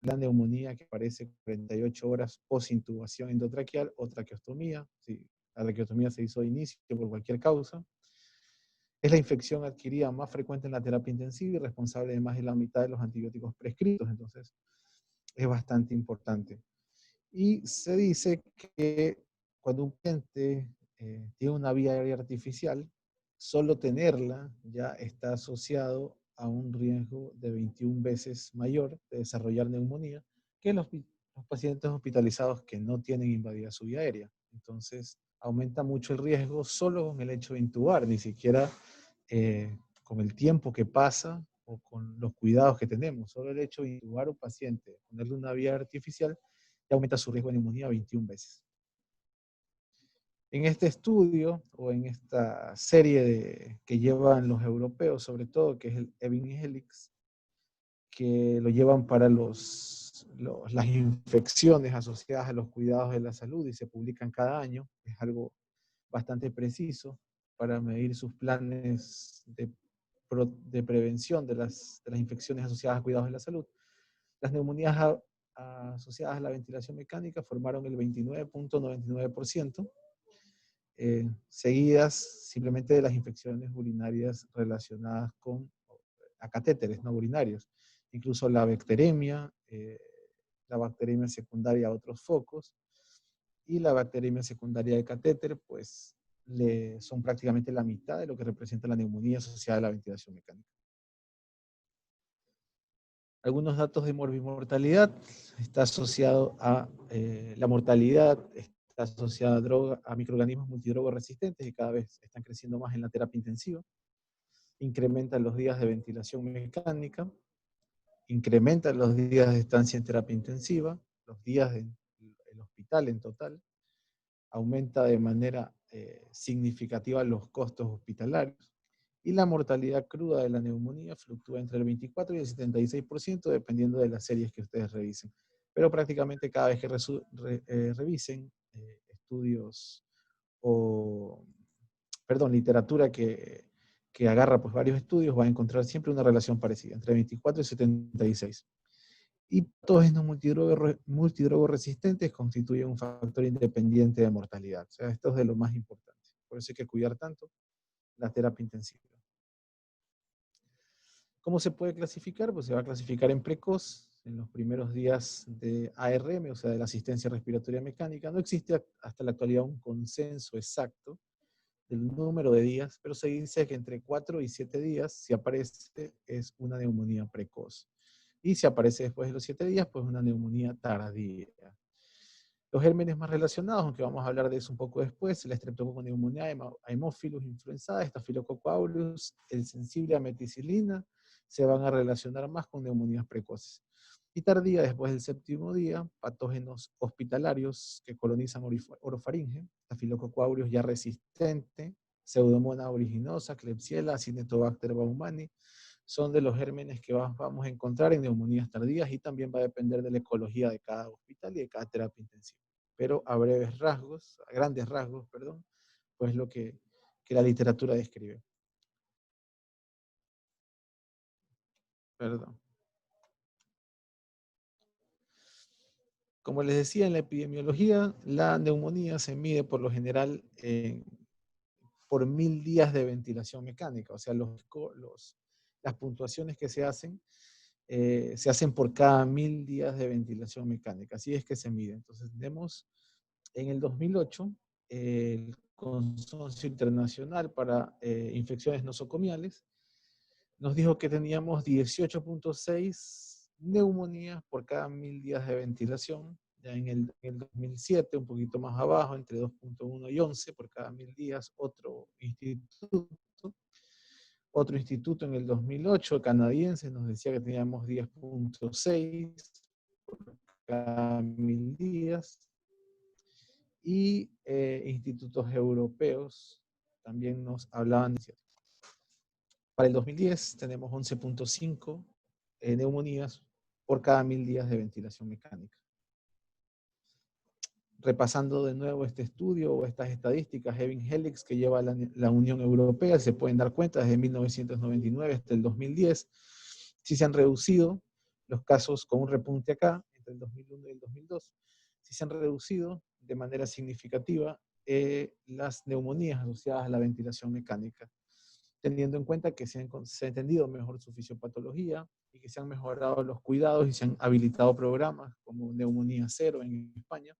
la neumonía que aparece 48 horas post-intubación endotraqueal o traqueostomía, si la traqueostomía se hizo de inicio por cualquier causa. Es la infección adquirida más frecuente en la terapia intensiva y responsable de más de la mitad de los antibióticos prescritos, entonces es bastante importante. Y se dice que cuando un paciente tiene una vía aérea artificial, solo tenerla ya está asociado a un riesgo de 21 veces mayor de desarrollar neumonía que los pacientes hospitalizados que no tienen invadida su vía aérea. Entonces, aumenta mucho el riesgo solo con el hecho de intubar, ni siquiera con el tiempo que pasa o con los cuidados que tenemos. Solo el hecho de intubar a un paciente, ponerle una vía artificial, ya aumenta su riesgo de neumonía 21 veces. En este estudio, o en esta serie que llevan los europeos, sobre todo, que es el EBIN-HELIX, que lo llevan para las infecciones asociadas a los cuidados de la salud y se publican cada año, es algo bastante preciso para medir sus planes de prevención de las infecciones asociadas a cuidados de la salud. Las neumonías asociadas a la ventilación mecánica formaron el 29.99%, seguidas simplemente de las infecciones urinarias relacionadas a catéteres no urinarios. Incluso la bacteremia secundaria a otros focos, y la bacteremia secundaria de catéter, pues son prácticamente la mitad de lo que representa la neumonía asociada a la ventilación mecánica. Algunos datos de morbimortalidad. Está asociado a la mortalidad, está asociada a microorganismos multidrogo resistentes que cada vez están creciendo más en la terapia intensiva. Incrementan los días de ventilación mecánica, incrementan los días de estancia en terapia intensiva, los días en el hospital en total, aumenta de manera significativa los costos hospitalarios, y la mortalidad cruda de la neumonía fluctúa entre el 24 y el 76%, dependiendo de las series que ustedes revisen. Pero prácticamente cada vez que revisen estudios literatura que agarra pues varios estudios, va a encontrar siempre una relación parecida, entre 24 y 76. Y patógenos multidrogo resistentes constituyen un factor independiente de mortalidad. O sea, esto es de lo más importante. Por eso hay que cuidar tanto la terapia intensiva. ¿Cómo se puede clasificar? Pues se va a clasificar en precoz, en los primeros días de ARM, o sea, de la asistencia respiratoria mecánica. No existe hasta la actualidad un consenso exacto del número de días, pero se dice que entre 4 y 7 días, si aparece, es una neumonía precoz. Y si aparece después de los 7 días, pues una neumonía tardía. Los gérmenes más relacionados, aunque vamos a hablar de eso un poco después, la Streptococcus pneumoniae, Haemophilus influenzae, Staphylococcus aureus, el sensible a meticilina, se van a relacionar más con neumonías precoces. Y tardía, después del 7º día, patógenos hospitalarios que colonizan orofaringe, Staphylococcus aureus ya resistente, Pseudomonas aeruginosa, Klebsiella, Acinetobacter baumannii, son de los gérmenes que vamos a encontrar en neumonías tardías, y también va a depender de la ecología de cada hospital y de cada terapia intensiva. Pero a grandes rasgos, pues lo que la literatura describe. Perdón. Como les decía, en la epidemiología, la neumonía se mide por lo general por 1000 días de ventilación mecánica. O sea, las puntuaciones que se hacen por cada 1000 días de ventilación mecánica. Así es que se mide. Entonces, tenemos en el 2008 el Consorcio Internacional para Infecciones Nosocomiales nos dijo que teníamos 18.6 neumonías por cada 1000 días de ventilación. Ya en el 2007, un poquito más abajo, entre 2.1 y 11 por cada 1000 días, otro instituto en el 2008, canadiense, nos decía que teníamos 10.6 por cada 1000 días. Y institutos europeos también nos hablaban de cierto. Para el 2010 tenemos 11.5 neumonías por cada 1000 días de ventilación mecánica. Repasando de nuevo este estudio o estas estadísticas, EBIN-HELIX que lleva la Unión Europea, se pueden dar cuenta desde 1999 hasta el 2010, sí se han reducido los casos con un repunte acá, entre el 2001 y el 2002, sí se han reducido de manera significativa las neumonías asociadas a la ventilación mecánica, teniendo en cuenta que se ha entendido mejor su fisiopatología y que se han mejorado los cuidados y se han habilitado programas como Neumonía Cero en España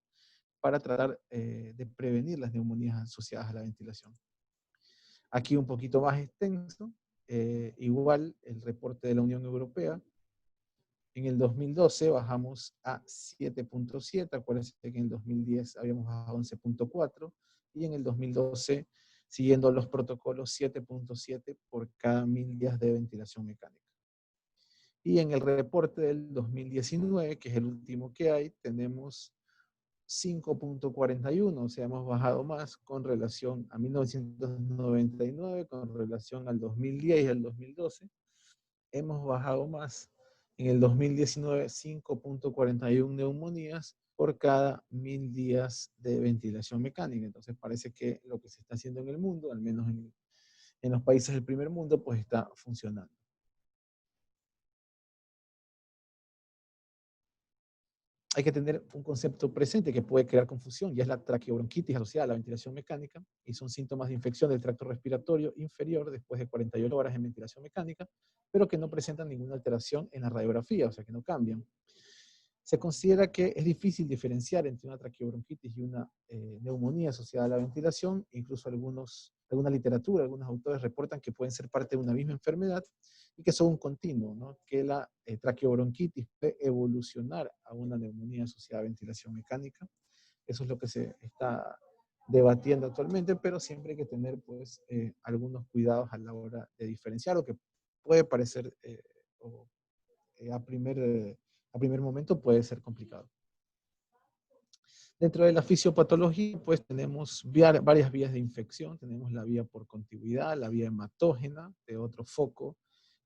para tratar de prevenir las neumonías asociadas a la ventilación. Aquí un poquito más extenso, igual el reporte de la Unión Europea. En el 2012 bajamos a 7.7, acuérdense que en el 2010 habíamos bajado a 11.4 y en el 2012, siguiendo los protocolos, 7.7 por cada 1000 días de ventilación mecánica. Y en el reporte del 2019, que es el último que hay, tenemos 5.41, o sea, hemos bajado más con relación a 1999, con relación al 2010 y al 2012. Hemos bajado más. En el 2019, 5.41 neumonías por cada 1000 días de ventilación mecánica. Entonces parece que lo que se está haciendo en el mundo, al menos en los países del primer mundo, pues está funcionando. Hay que tener un concepto presente que puede crear confusión, y es la traqueobronquitis asociada a la ventilación mecánica, y son síntomas de infección del tracto respiratorio inferior después de 48 horas en ventilación mecánica, pero que no presentan ninguna alteración en la radiografía, o sea que no cambian. Se considera que es difícil diferenciar entre una traqueobronquitis y una neumonía asociada a la ventilación. Incluso alguna literatura, algunos autores reportan que pueden ser parte de una misma enfermedad y que son un continuo, ¿no? Que la traqueobronquitis puede evolucionar a una neumonía asociada a ventilación mecánica. Eso es lo que se está debatiendo actualmente, pero siempre hay que tener pues, algunos cuidados a la hora de diferenciar, lo que puede parecer o, a primer momento puede ser complicado. Dentro de la fisiopatología, pues tenemos varias vías de infección. Tenemos la vía por contigüidad, la vía hematógena, de otro foco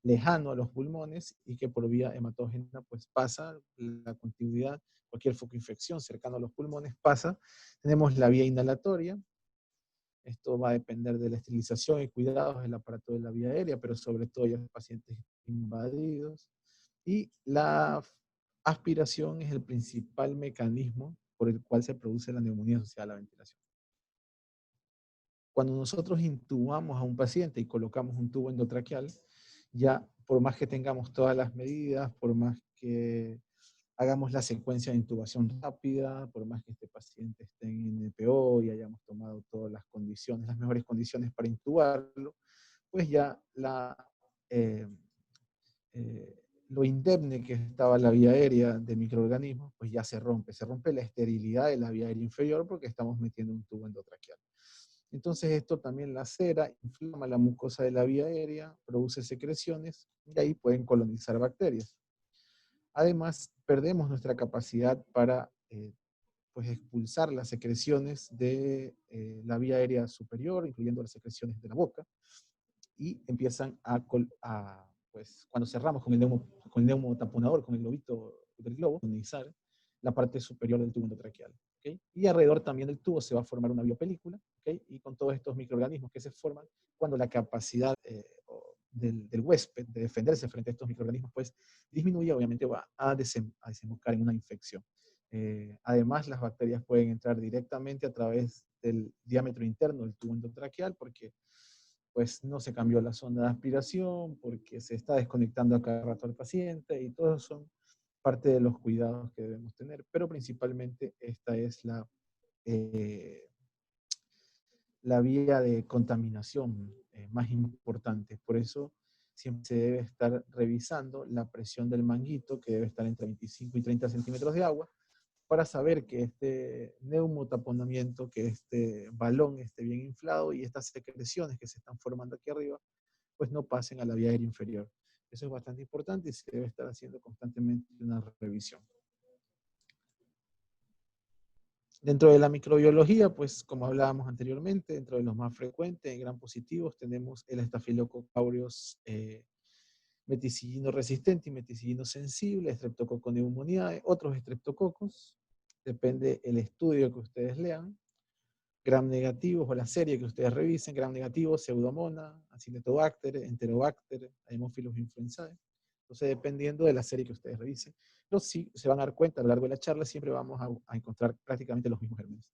lejano a los pulmones y que por vía hematógena pues pasa la contigüidad, cualquier foco de infección cercano a los pulmones pasa. Tenemos la vía inhalatoria. Esto va a depender de la esterilización y cuidados del aparato de la vía aérea, pero sobre todo ya en pacientes invadidos. Y la aspiración es el principal mecanismo por el cual se produce la neumonía asociada a la ventilación. Cuando nosotros intubamos a un paciente y colocamos un tubo endotraqueal, ya por más que tengamos todas las medidas, por más que hagamos la secuencia de intubación rápida, por más que este paciente esté en NPO y hayamos tomado todas las condiciones, las mejores condiciones para intubarlo, pues ya eh, lo indemne que estaba la vía aérea de microorganismos, pues ya se rompe la esterilidad de la vía aérea inferior porque estamos metiendo un tubo endotraqueal. Entonces esto también lacera, inflama la mucosa de la vía aérea, produce secreciones y ahí pueden colonizar bacterias. Además, perdemos nuestra capacidad para pues expulsar las secreciones de la vía aérea superior, incluyendo las secreciones de la boca, y empiezan pues cuando cerramos con el neumotaponador, con el globito del globo, colonizar la parte superior del tubo endotraqueal. ¿Okay? Y alrededor también del tubo se va a formar una biopelícula, ¿okay? Y con todos estos microorganismos que se forman, cuando la capacidad del huésped de defenderse frente a estos microorganismos pues disminuye, obviamente va a desembocar en una infección. Además, las bacterias pueden entrar directamente a través del diámetro interno del tubo endotraqueal porque pues no se cambió la sonda de aspiración, porque se está desconectando a cada rato al paciente, y todos son parte de los cuidados que debemos tener, pero principalmente esta es la vía de contaminación más importante. Por eso siempre se debe estar revisando la presión del manguito, que debe estar entre 25 y 30 centímetros de agua, para saber que este neumotaponamiento, que este balón esté bien inflado y estas secreciones que se están formando aquí arriba, pues no pasen a la vía aérea inferior. Eso es bastante importante y se debe estar haciendo constantemente una revisión. Dentro de la microbiología, pues como hablábamos anteriormente, dentro de los más frecuentes, en gram positivos, tenemos el Staphylococcus aureus meticillino resistente y meticillino sensible, Streptococcus pneumoniae, otros estreptococos, depende el estudio que ustedes lean. Gram negativos o la serie que ustedes revisen, gram negativos, Pseudomonas, Acinetobacter, Enterobacter, Haemophilus influenzae. Entonces, dependiendo de la serie que ustedes revisen, pero sí se van a dar cuenta a lo largo de la charla, siempre vamos a encontrar prácticamente los mismos gérmenes.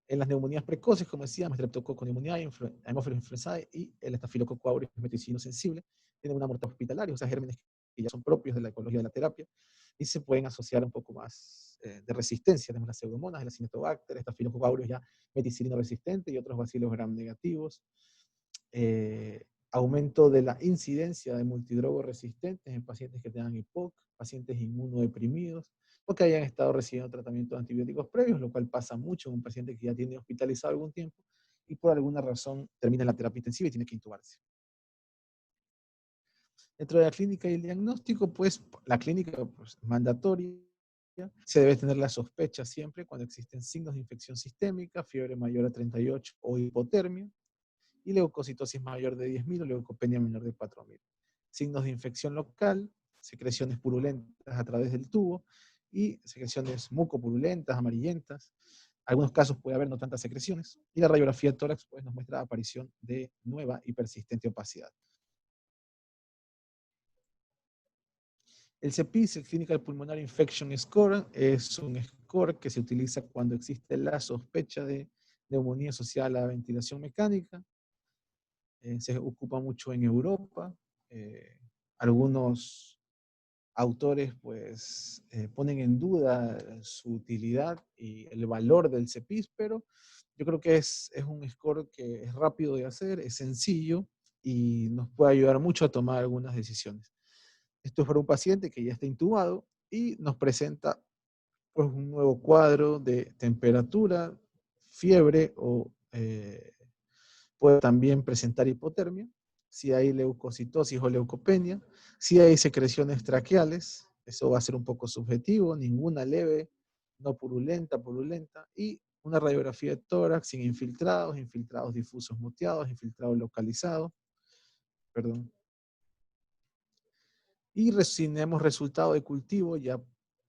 En las neumonías precoces, como decíamos, Streptococcus pneumoniae, Haemophilus influenzae y el Staphylococcus aureus meticino sensible, tienen una mortalidad hospitalaria, o sea, gérmenes que ya son propios de la ecología de la terapia, y se pueden asociar un poco más de resistencia. Tenemos las pseudomonas, el Acinetobacter, Staphylococcus aureus ya meticilino resistente y otros bacilos gram negativos. Aumento de la incidencia de multidrogos resistentes en pacientes que tengan EPOC, pacientes inmunodeprimidos, o que hayan estado recibiendo tratamientos antibióticos previos, lo cual pasa mucho en un paciente que ya tiene hospitalizado algún tiempo y por alguna razón termina la terapia intensiva y tiene que intubarse. Dentro de la clínica y el diagnóstico, pues la clínica pues, mandatoria, se debe tener la sospecha siempre cuando existen signos de infección sistémica, fiebre mayor a 38 o hipotermia, y leucocitosis mayor de 10.000 o leucopenia menor de 4.000. Signos de infección local, secreciones purulentas a través del tubo y secreciones mucopurulentas, amarillentas. En algunos casos puede haber no tantas secreciones. Y la radiografía de tórax pues, nos muestra aparición de nueva y persistente opacidad. El CPIS, el Clinical Pulmonary Infection Score, es un score que se utiliza cuando existe la sospecha de neumonía asociada a la ventilación mecánica. Se ocupa mucho en Europa. Algunos autores pues ponen en duda su utilidad y el valor del CPIS, pero yo creo que es un score que es rápido de hacer, es sencillo y nos puede ayudar mucho a tomar algunas decisiones. Esto es para un paciente que ya está intubado y nos presenta pues, un nuevo cuadro de temperatura, fiebre o puede también presentar hipotermia, si hay leucocitosis o leucopenia, si hay secreciones traqueales, eso va a ser un poco subjetivo, ninguna leve, no purulenta, purulenta, y una radiografía de tórax sin infiltrados, infiltrados difusos muteados, infiltrados localizados, perdón. Y si tenemos resultado de cultivo, ya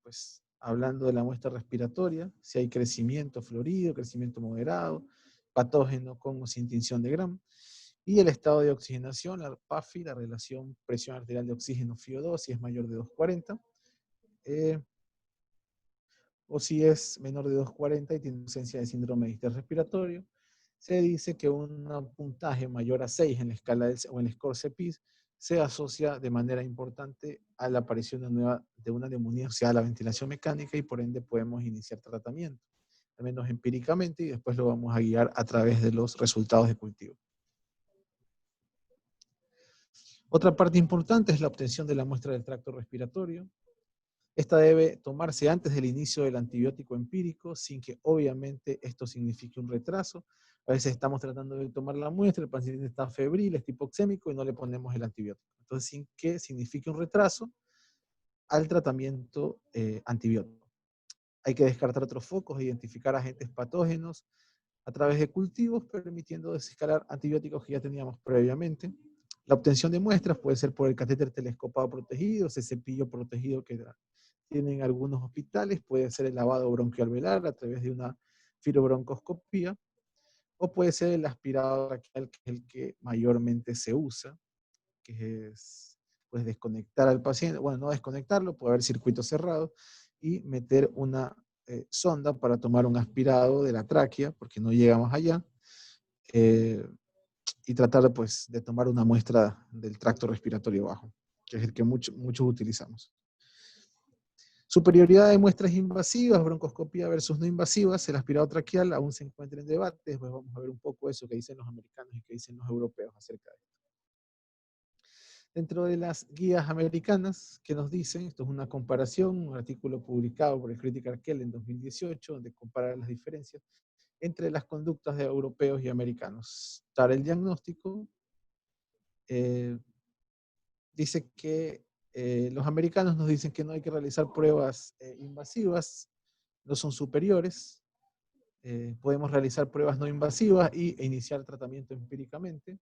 pues hablando de la muestra respiratoria, si hay crecimiento florido, crecimiento moderado, patógeno con o sin tinción de Gram, y el estado de oxigenación, la PAFI, la relación presión arterial de oxígeno FiO2, si es mayor de 240, o si es menor de 240 y tiene ausencia de síndrome de distrés respiratorio, se dice que un puntaje mayor a 6 en la escala o en el score CPIS se asocia de manera importante a la aparición de una neumonía asociada a la ventilación mecánica y por ende podemos iniciar tratamiento, al menos empíricamente, y después lo vamos a guiar a través de los resultados de cultivo. Otra parte importante es la obtención de la muestra del tracto respiratorio. Esta debe tomarse antes del inicio del antibiótico empírico, sin que obviamente esto signifique un retraso. A veces estamos tratando de tomar la muestra, el paciente está febril, es hipoxémico y no le ponemos el antibiótico. Entonces, sin que signifique un retraso al tratamiento antibiótico. Hay que descartar otros focos e identificar agentes patógenos a través de cultivos, permitiendo desescalar antibióticos que ya teníamos previamente. La obtención de muestras puede ser por el catéter telescopado protegido, ese cepillo protegido que tienen algunos hospitales, puede ser el lavado bronquialveolar a través de una fibrobroncoscopía, o puede ser el aspirado traqueal, que es el que mayormente se usa, que es pues, desconectar al paciente, bueno, no desconectarlo, puede haber circuitos cerrados, y meter una sonda para tomar un aspirado de la tráquea, porque no llegamos allá, y tratar pues, de tomar una muestra del tracto respiratorio bajo, que es el que muchos utilizamos. Superioridad de muestras invasivas, broncoscopía versus no invasivas, el aspirado traqueal aún se encuentra en debate, después vamos a ver un poco eso que dicen los americanos y que dicen los europeos acerca de esto. Dentro de las guías americanas que nos dicen, esto es una comparación, un artículo publicado por el Critical Care en 2018, donde compara las diferencias entre las conductas de europeos y americanos. Para el diagnóstico, dice que los americanos nos dicen que no hay que realizar pruebas invasivas, no son superiores, podemos realizar pruebas no invasivas e iniciar tratamiento empíricamente.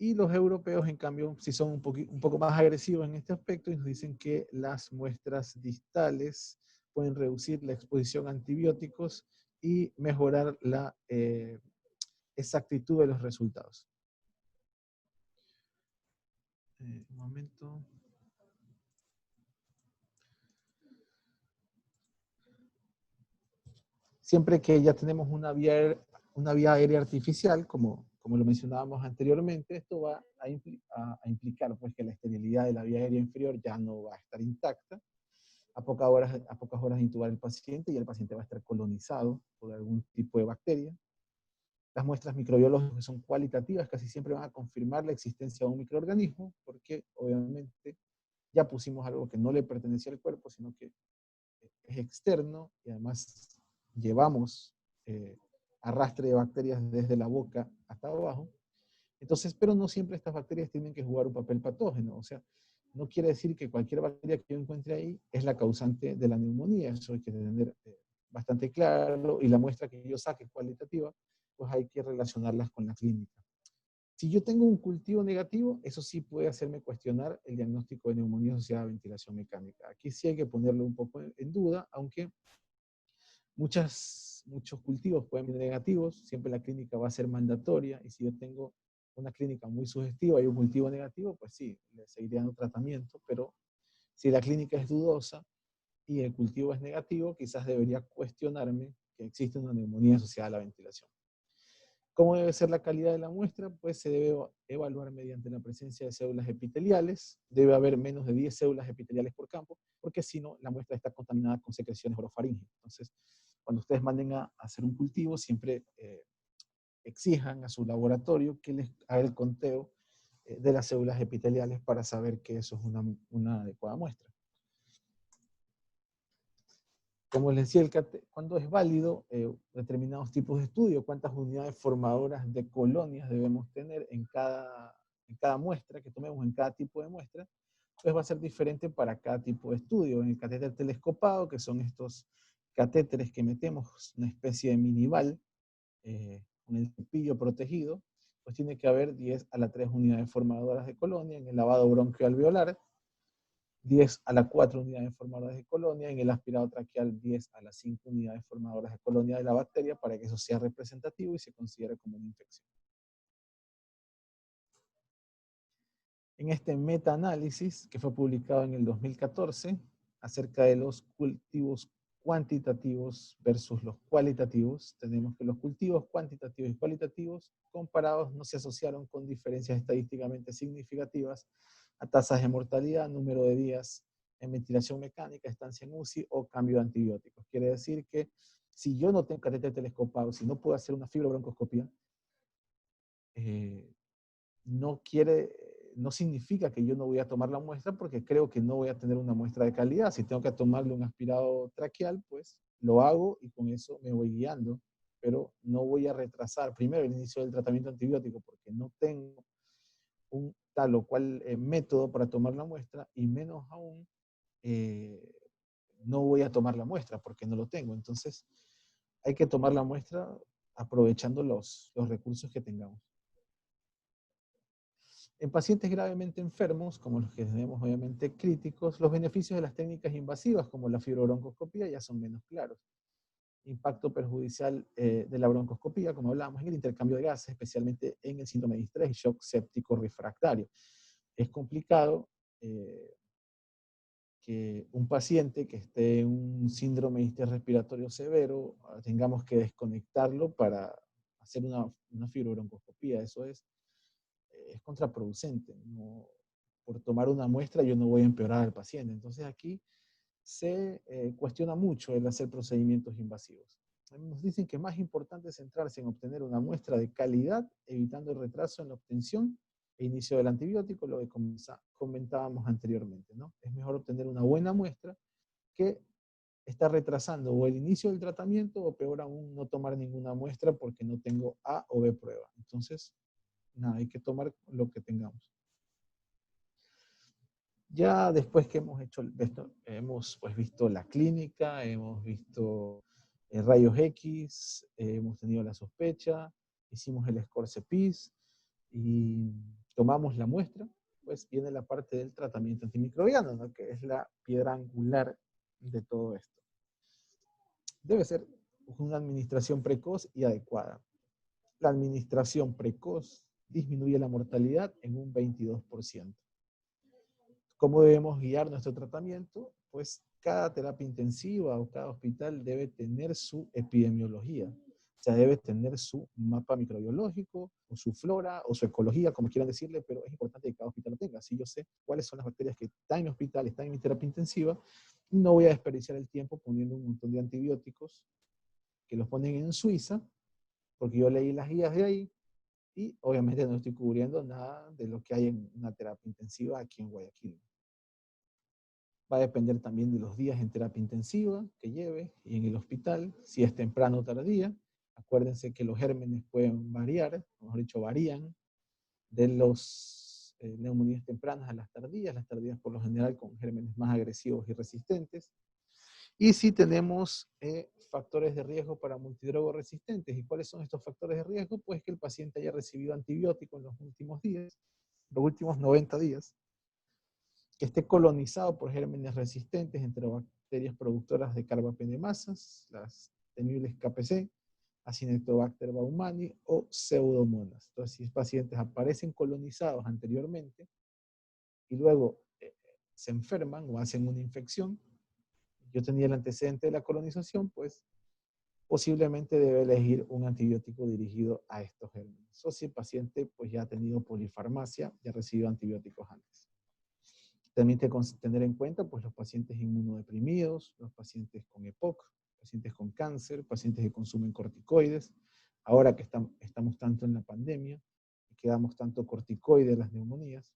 Y los europeos, en cambio, sí son un poco más agresivos en este aspecto y nos dicen que las muestras distales pueden reducir la exposición a antibióticos y mejorar la exactitud de los resultados. Un momento. Siempre que ya tenemos una vía aérea artificial, como lo mencionábamos anteriormente, esto va a implicar pues, que la esterilidad de la vía aérea inferior ya no va a estar intacta. A pocas horas de intubar el paciente y el paciente va a estar colonizado por algún tipo de bacteria. Las muestras microbiológicas que son cualitativas casi siempre van a confirmar la existencia de un microorganismo, porque obviamente ya pusimos algo que no le pertenecía al cuerpo, sino que es externo y además llevamos arrastre de bacterias desde la boca hasta abajo. Entonces, pero no siempre estas bacterias tienen que jugar un papel patógeno. O sea, no quiere decir que cualquier bacteria que yo encuentre ahí es la causante de la neumonía. Eso hay que tener bastante claro. Y la muestra que yo saque cualitativa, pues hay que relacionarlas con la clínica. Si yo tengo un cultivo negativo, eso sí puede hacerme cuestionar el diagnóstico de neumonía asociada a ventilación mecánica. Aquí sí hay que ponerlo un poco en duda, aunque muchos cultivos pueden ser negativos, siempre la clínica va a ser mandatoria, y si yo tengo una clínica muy sugestiva y un cultivo negativo, pues sí, le seguiría dando tratamiento, pero si la clínica es dudosa y el cultivo es negativo, quizás debería cuestionarme que existe una neumonía asociada a la ventilación. ¿Cómo debe ser la calidad de la muestra? Pues se debe evaluar mediante la presencia de células epiteliales. Debe haber menos de 10 células epiteliales por campo, porque si no, la muestra está contaminada con secreciones orofaringeas. Entonces, cuando ustedes manden a hacer un cultivo, siempre exijan a su laboratorio que les haga el conteo de las células epiteliales para saber que eso es una adecuada muestra. Como les decía, cuando es válido determinados tipos de estudio, cuántas unidades formadoras de colonias debemos tener en cada muestra que tomemos, en cada tipo de muestra, pues va a ser diferente para cada tipo de estudio. En el catéter telescopado, que son estos catéteres que metemos, una especie de minival, con el cepillo protegido, pues tiene que haber 10 a la 3 unidades formadoras de colonia. En el lavado bronquioalveolar, 10 a la 4 unidades formadoras de colonia, en el aspirado traqueal 10 a las 5 unidades formadoras de colonia de la bacteria, para que eso sea representativo y se considere como una infección. En este metaanálisis, que fue publicado en el 2014, acerca de los cultivos cuantitativos versus los cualitativos, tenemos que los cultivos cuantitativos y cualitativos comparados no se asociaron con diferencias estadísticamente significativas a tasas de mortalidad, número de días en ventilación mecánica, estancia en UCI o cambio de antibióticos. Quiere decir que si yo no tengo catéter telescopado, si no puedo hacer una fibrobroncoscopía, no significa que yo no voy a tomar la muestra, porque creo que no voy a tener una muestra de calidad. Si tengo que tomarle un aspirado traqueal, pues lo hago y con eso me voy guiando, pero no voy a retrasar primero el inicio del tratamiento antibiótico porque no tengo un tal o cual método para tomar la muestra, y menos aún no voy a tomar la muestra porque no lo tengo. Entonces hay que tomar la muestra aprovechando los recursos que tengamos. En pacientes gravemente enfermos, como los que tenemos obviamente críticos, los beneficios de las técnicas invasivas, como la fibrobroncoscopía, ya son menos claros. Impacto perjudicial de la broncoscopía, como hablábamos, en el intercambio de gases, especialmente en el síndrome de distrés y shock séptico refractario. Es complicado que un paciente que esté en un síndrome de distrés respiratorio severo tengamos que desconectarlo para hacer una fibrobroncoscopía. Eso es contraproducente. No, por tomar una muestra yo no voy a empeorar al paciente. Entonces aquí se cuestiona mucho el hacer procedimientos invasivos. Nos dicen que es más importante centrarse en obtener una muestra de calidad, evitando el retraso en la obtención e inicio del antibiótico, lo que comentábamos anteriormente, ¿no? Es mejor obtener una buena muestra que estar retrasando o el inicio del tratamiento, o peor aún, no tomar ninguna muestra porque no tengo A o B prueba. Entonces, nada, hay que tomar lo que tengamos. Ya después que hemos hecho esto, hemos pues visto la clínica, hemos visto rayos X, hemos tenido la sospecha, hicimos el score-CPIS y tomamos la muestra, pues viene la parte del tratamiento antimicrobiano, ¿no? Que es la piedra angular de todo esto. Debe ser una administración precoz y adecuada. La administración precoz disminuye la mortalidad en un 22%. ¿Cómo debemos guiar nuestro tratamiento? Pues cada terapia intensiva o cada hospital debe tener su epidemiología. O sea, debe tener su mapa microbiológico, o su flora, o su ecología, como quieran decirle, pero es importante que cada hospital lo tenga. Si yo sé cuáles son las bacterias que están en mi hospital, están en mi terapia intensiva, no voy a desperdiciar el tiempo poniendo un montón de antibióticos que los ponen en Suiza, porque yo leí las guías de ahí, y obviamente no estoy cubriendo nada de lo que hay en una terapia intensiva aquí en Guayaquil. Va a depender también de los días en terapia intensiva que lleve y en el hospital, si es temprano o tardía. Acuérdense que los gérmenes pueden variar, mejor dicho, varían de los neumonías tempranas a las tardías por lo general con gérmenes más agresivos y resistentes. Y si tenemos factores de riesgo para multidrogo resistentes. ¿Y cuáles son estos factores de riesgo? Pues que el paciente haya recibido antibiótico en los últimos días, los últimos 90 días, que esté colonizado por gérmenes resistentes entre bacterias productoras de carbapenemasas, las temibles KPC, Acinetobacter baumannii o Pseudomonas. Entonces, si pacientes aparecen colonizados anteriormente y luego se enferman o hacen una infección, yo tenía el antecedente de la colonización, pues posiblemente debe elegir un antibiótico dirigido a estos gérmenes. O si el paciente pues, ya ha tenido polifarmacia, ya ha recibido antibióticos antes. También tener en cuenta pues, los pacientes inmunodeprimidos, los pacientes con EPOC, pacientes con cáncer, pacientes que consumen corticoides. Ahora que estamos tanto en la pandemia y que damos tanto corticoide a las neumonías,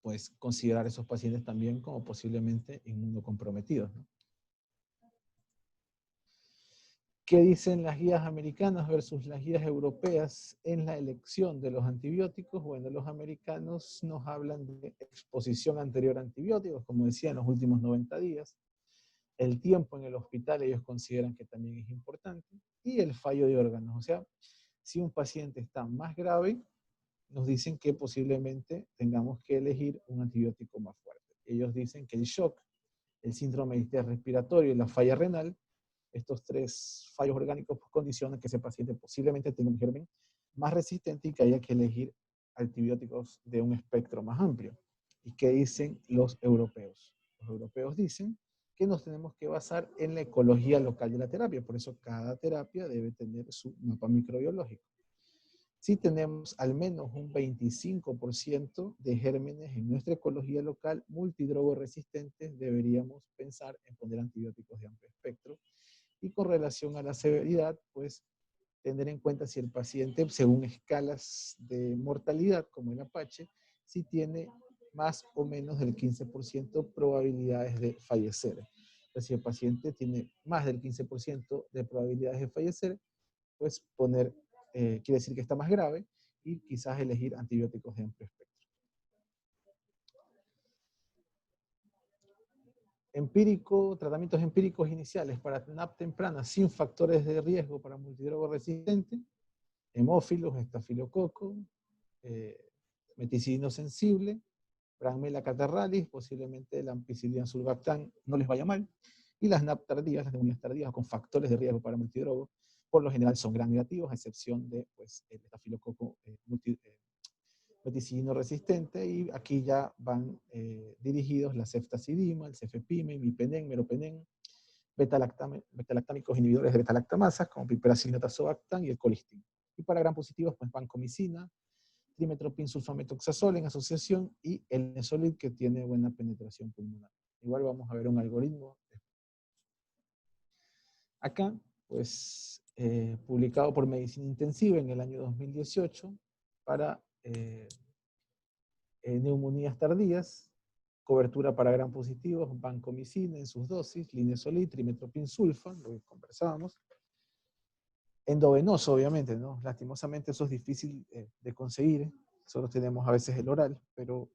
pues considerar a esos pacientes también como posiblemente inmunocomprometidos, ¿no? ¿Qué dicen las guías americanas versus las guías europeas en la elección de los antibióticos? Bueno, los americanos nos hablan de exposición anterior a antibióticos, como decía, en los últimos 90 días. El tiempo en el hospital ellos consideran que también es importante. Y el fallo de órganos. O sea, si un paciente está más grave, nos dicen que posiblemente tengamos que elegir un antibiótico más fuerte. Ellos dicen que el shock, el síndrome de distrés respiratorio y la falla renal, estos tres fallos orgánicos condicionan que ese paciente posiblemente tenga un germen más resistente y que haya que elegir antibióticos de un espectro más amplio. ¿Y qué dicen los europeos? Los europeos dicen que nos tenemos que basar en la ecología local de la terapia. Por eso cada terapia debe tener su mapa microbiológico. Si tenemos al menos un 25% de gérmenes en nuestra ecología local multidrogo resistentes, deberíamos pensar en poner antibióticos de amplio espectro. Y con relación a la severidad, pues tener en cuenta si el paciente, según escalas de mortalidad, como el Apache, si tiene más o menos del 15% probabilidades de fallecer. Entonces, si el paciente tiene más del 15% de probabilidades de fallecer, pues quiere decir que está más grave y quizás elegir antibióticos de amplio espectro. Tratamientos empíricos iniciales para NAP temprana sin factores de riesgo para multidrogo resistente, hemófilos, estafilococo, meticilino sensible, Pranmela catarralis, posiblemente la ampicilina sulbactam no les vaya mal, y las NAP tardías, las neumonías tardías con factores de riesgo para multidrogo, por lo general son gram negativos, a excepción de pues, el estafilococo meticilino resistente, y aquí ya van dirigidos la ceftazidima, el cefepime, imipenem, meropenem, betalactámicos inhibidores de betalactamasas, como piperacilina tazobactam y el colistin. Y para gram positivos, pues vancomicina, trimetoprim sulfametoxazol en asociación y el Nesolid, que tiene buena penetración pulmonar. Igual vamos a ver un algoritmo. Acá, pues, publicado por Medicina Intensiva en el año 2018 para neumonías tardías, cobertura para gram positivos, vancomicina en sus dosis, linezolid, trimetoprim sulfa, lo que conversábamos. Endovenoso, obviamente, ¿no? Lastimosamente eso es difícil de conseguir. Solo tenemos a veces el oral, pero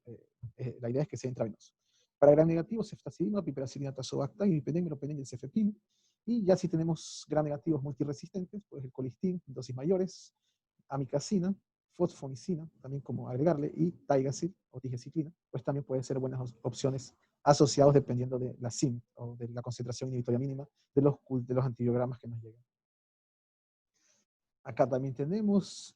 la idea es que sea intravenoso. Para gram negativo, ceftazidima, piperacilina tazobactam, imipenem, meropenem y el cefepime. Y ya si tenemos gram negativos multiresistentes, pues el colistin, dosis mayores, amicacina, fosfomicina, también como agregarle, y Taigasil o tigecyclina, pues también pueden ser buenas opciones asociados dependiendo de la SIM o de la concentración inhibitoria mínima de los antibiogramas que nos llegan. Acá también tenemos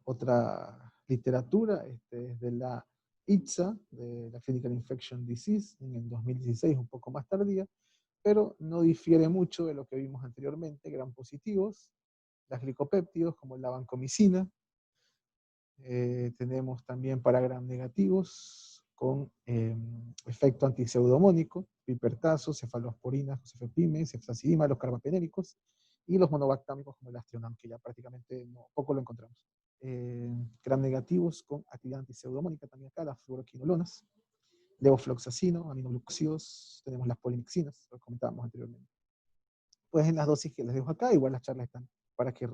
otra literatura de la ITSA, de la Clinical Infection Disease, en el 2016, un poco más tardía, pero no difiere mucho de lo que vimos anteriormente, gram positivos, las glicopéptidos como la vancomicina, tenemos también para gram negativos con efecto antipseudomónico, pipertazo, cefalosporina, cefepime, cefazidima, los carbapenémicos, y los monobactámicos como el astronam, que ya prácticamente poco lo encontramos. Gram negativos con actividad antipseudomónica también acá, las fluoroquinolonas, levofloxacino, aminoglucósidos, tenemos las polimixinas, lo comentábamos anteriormente. Pues en las dosis que les dejo acá, igual las charlas están para que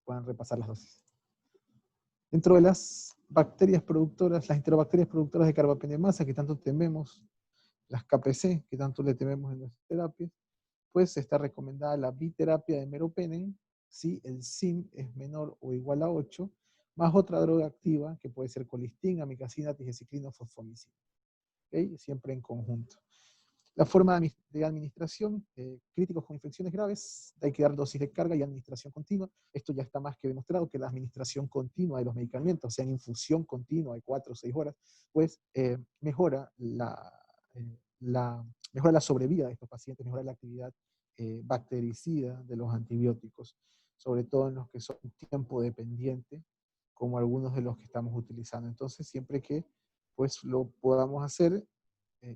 puedan repasar las dosis. Dentro de las bacterias productoras, las enterobacterias productoras de carbapenemasa que tanto tememos, las KPC que tanto le tememos en nuestras terapias, pues está recomendada la biterapia de meropenem si el SIM es menor o igual a 8, más otra droga activa que puede ser colistina, amicacina, tigecyclina o fosfomicina. ¿Okay? Siempre en conjunto. La forma de administración, críticos con infecciones graves, hay que dar dosis de carga y administración continua. Esto ya está más que demostrado que la administración continua de los medicamentos, o sea, en infusión continua de 4 o 6 horas, pues mejora mejora la sobrevida de estos pacientes, mejora la actividad bactericida de los antibióticos, sobre todo en los que son tiempo dependiente, como algunos de los que estamos utilizando. Entonces, siempre que pues lo podamos hacer,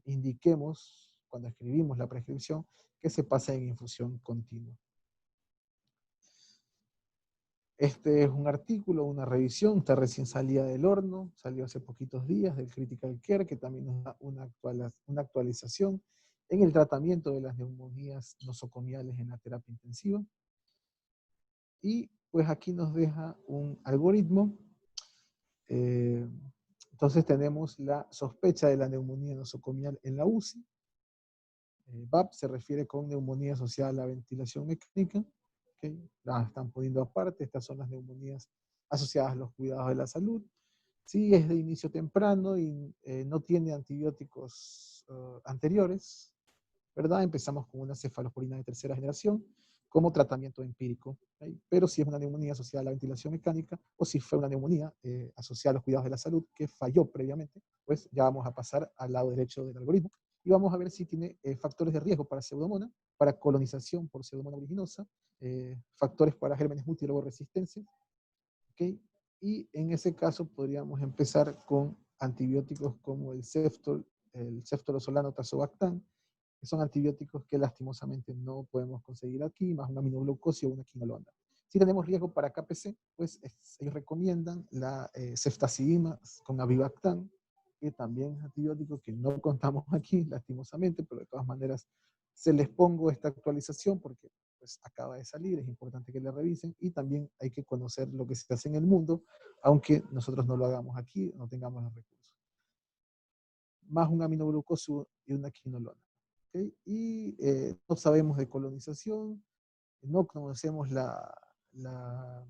indiquemos cuando escribimos la prescripción que se pasa en infusión continua. Este es un artículo, una revisión, está recién salida del horno, salió hace poquitos días del Critical Care, que también nos da una actualización en el tratamiento de las neumonías nosocomiales en la terapia intensiva. Y pues aquí nos deja un algoritmo. Entonces tenemos la sospecha de la neumonía nosocomial en la UCI. VAP se refiere con neumonía asociada a la ventilación mecánica. ¿Okay? Las están poniendo aparte, estas son las neumonías asociadas a los cuidados de la salud. Si es de inicio temprano y no tiene antibióticos anteriores, ¿verdad? Empezamos con una cefalosporina de tercera generación como tratamiento empírico. ¿Okay? Pero si es una neumonía asociada a la ventilación mecánica o si fue una neumonía asociada a los cuidados de la salud que falló previamente, pues ya vamos a pasar al lado derecho del algoritmo y vamos a ver si tiene factores de riesgo para pseudomonas, para colonización por pseudomonas originosa, factores para gérmenes multiloboresistencia, ¿okay? Y en ese caso podríamos empezar con antibióticos como el ceftriaxona, tazobactam, que son antibióticos que lastimosamente no podemos conseguir aquí, más una aminoglucosia o una quinolona. Si tenemos riesgo para KPC, pues ellos recomiendan la ceftazidima con avibactam, que también es antibiótico que no contamos aquí, lastimosamente, pero de todas maneras se les pongo esta actualización porque pues acaba de salir, es importante que la revisen, y también hay que conocer lo que se hace en el mundo, aunque nosotros no lo hagamos aquí, no tengamos los recursos. Más un aminoglucoso y una quinolona. ¿Okay? Y no sabemos de colonización, no conocemos la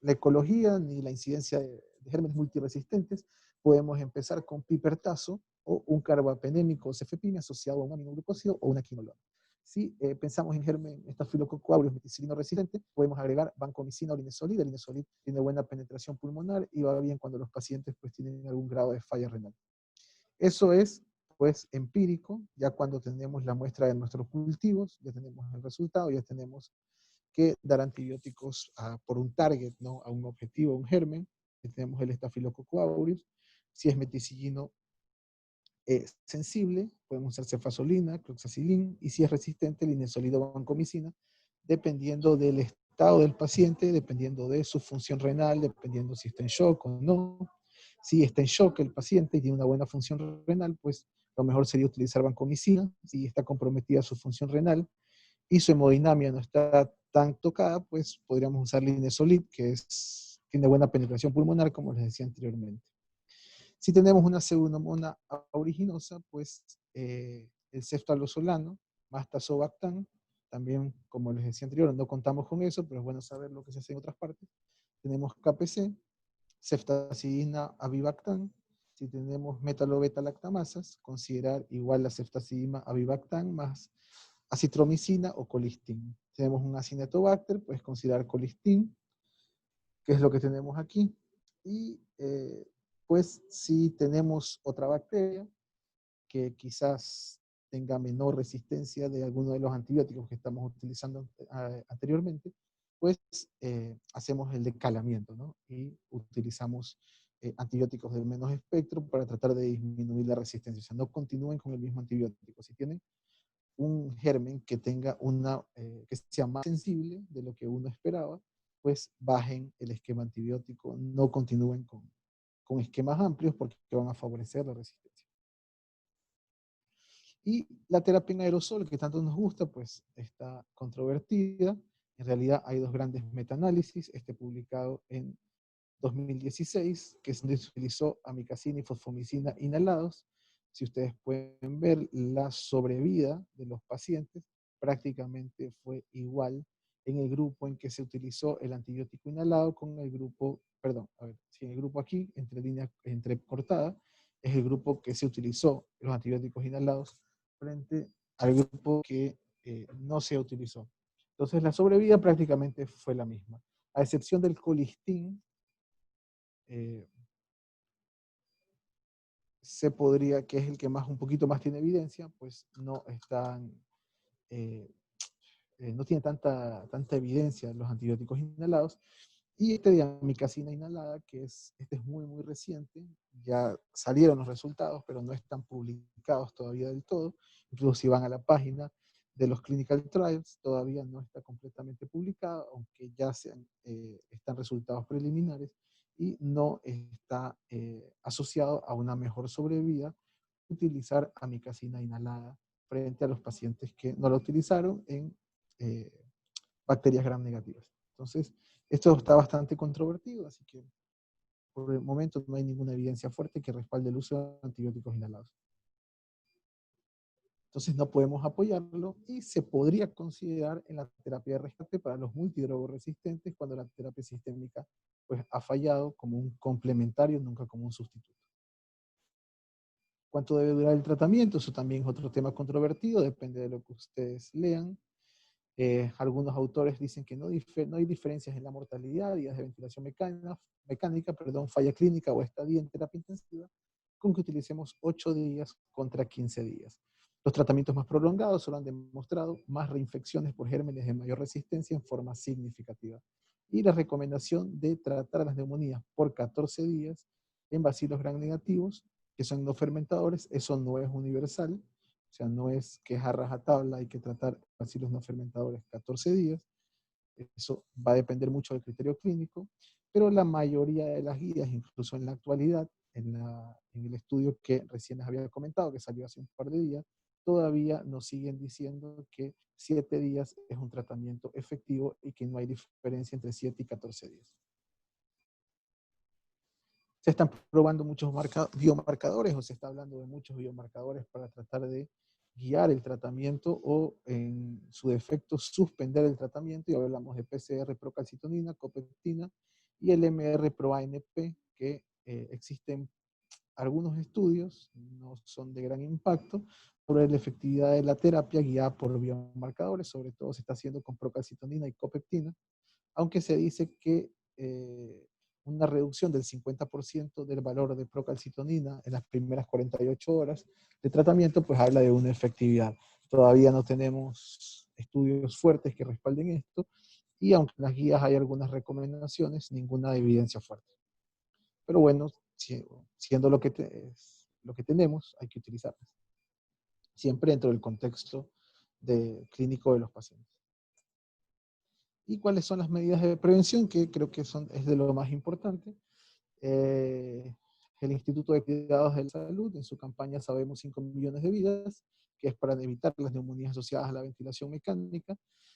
ecología ni la incidencia de gérmenes multiresistentes, podemos empezar con pipertazo o un carbapenémico o cefepime asociado a un aminoglucósido o una quinolona. Si pensamos en germen Staphylococcus aureus meticilino resistente, podemos agregar vancomicina o linezolid. El linezolid tiene buena penetración pulmonar y va bien cuando los pacientes pues, tienen algún grado de falla renal. Eso es pues empírico, ya cuando tenemos la muestra de nuestros cultivos, ya tenemos el resultado, ya tenemos que dar antibióticos por un target, ¿no? A un objetivo, a un germen. Tenemos el Staphylococcus aureus. Si es meticillino sensible, podemos usar cefazolina, cloxacillin, y si es resistente, linezolid o vancomicina, dependiendo del estado del paciente, dependiendo de su función renal, dependiendo si está en shock o no. Si está en shock el paciente y tiene una buena función renal, pues lo mejor sería utilizar vancomicina. Si está comprometida su función renal y su hemodinamia no está tan tocada, pues podríamos usar linezolid, que tiene buena penetración pulmonar, como les decía anteriormente. Si tenemos una pseudomonas aeruginosa, pues el ceftriaxona más tazobactam, también, como les decía anteriormente, no contamos con eso, pero es bueno saber lo que se hace en otras partes. Tenemos KPC, ceftazidima avibactam. Si tenemos metalobeta-lactamasas, considerar igual la ceftazidima avibactam más acitromicina o colistin. Tenemos un acinetobacter, puedes considerar colistin, que es lo que tenemos aquí. Y después, si tenemos otra bacteria que quizás tenga menor resistencia de alguno de los antibióticos que estamos utilizando anteriormente, pues hacemos el decalamiento, ¿no? Y utilizamos antibióticos de menos espectro para tratar de disminuir la resistencia. O sea, no continúen con el mismo antibiótico. Si tienen un germen que tenga que sea más sensible de lo que uno esperaba, pues bajen el esquema antibiótico, no continúen con esquemas amplios porque van a favorecer la resistencia. Y la terapia en aerosol, que tanto nos gusta, pues está controvertida. En realidad hay dos grandes metaanálisis, este publicado en 2016, que se utilizó amicacina y fosfomicina inhalados. Si ustedes pueden ver, la sobrevida de los pacientes prácticamente fue igual en el grupo en que se utilizó el antibiótico inhalado con el grupo, perdón, a ver, si en el grupo aquí, entre líneas, entre cortada, es el grupo que se utilizó los antibióticos inhalados frente al grupo que no se utilizó. Entonces la sobrevida prácticamente fue la misma, a excepción del colistin. eh, Se podría, que es el que más, un poquito más tiene evidencia, pues no están, eh, no tiene tanta evidencia los antibióticos inhalados. Y este de amicacina inhalada, este es muy, muy reciente, ya salieron los resultados, pero no están publicados todavía del todo. Incluso si van a la página de los clinical trials, todavía no está completamente publicada, aunque ya están resultados preliminares y no está asociado a una mejor sobrevida utilizar amicacina inhalada frente a los pacientes que no la utilizaron en eh, bacterias gram negativas. Entonces, esto está bastante controvertido, así que por el momento no hay ninguna evidencia fuerte que respalde el uso de antibióticos inhalados. Entonces no podemos apoyarlo y se podría considerar en la terapia de rescate para los multidrogoresistentes cuando la terapia sistémica pues, ha fallado como un complementario, nunca como un sustituto. ¿Cuánto debe durar el tratamiento? Eso también es otro tema controvertido, depende de lo que ustedes lean. Algunos autores dicen que no hay diferencias en la mortalidad, días de ventilación mecánica, falla clínica o estadía en terapia intensiva, con que utilicemos 8 días contra 15 días. Los tratamientos más prolongados solo han demostrado más reinfecciones por gérmenes de mayor resistencia en forma significativa. Y la recomendación de tratar las neumonías por 14 días en bacilos gram negativos, que son no fermentadores, eso no es universal, o sea, no es que es a rajatabla, hay que tratar bacilos no fermentadores 14 días. Eso va a depender mucho del criterio clínico, pero la mayoría de las guías, incluso en la actualidad, en el estudio que recién les había comentado, que salió hace un par de días, todavía nos siguen diciendo que 7 días es un tratamiento efectivo y que no hay diferencia entre 7 y 14 días. Se están probando muchos biomarcadores o se está hablando de muchos biomarcadores para tratar de guiar el tratamiento o en su defecto suspender el tratamiento, y hablamos de PCR procalcitonina, copeptina y el MR pro ANP, que existen algunos estudios, no son de gran impacto, sobre la efectividad de la terapia guiada por biomarcadores, sobre todo se está haciendo con procalcitonina y copeptina, aunque se dice que una reducción del 50% del valor de procalcitonina en las primeras 48 horas de tratamiento, pues habla de una efectividad. Todavía no tenemos estudios fuertes que respalden esto, y aunque en las guías hay algunas recomendaciones, ninguna evidencia fuerte. Pero bueno, siendo lo que tenemos, hay que utilizarlas. Siempre dentro del contexto clínico de los pacientes. ¿Y cuáles son las medidas de prevención? Que creo que es de lo más importante. El Instituto de Cuidados de la Salud, en su campaña Sabemos 5 millones de vidas, que es para evitar las neumonías asociadas a la ventilación mecánica,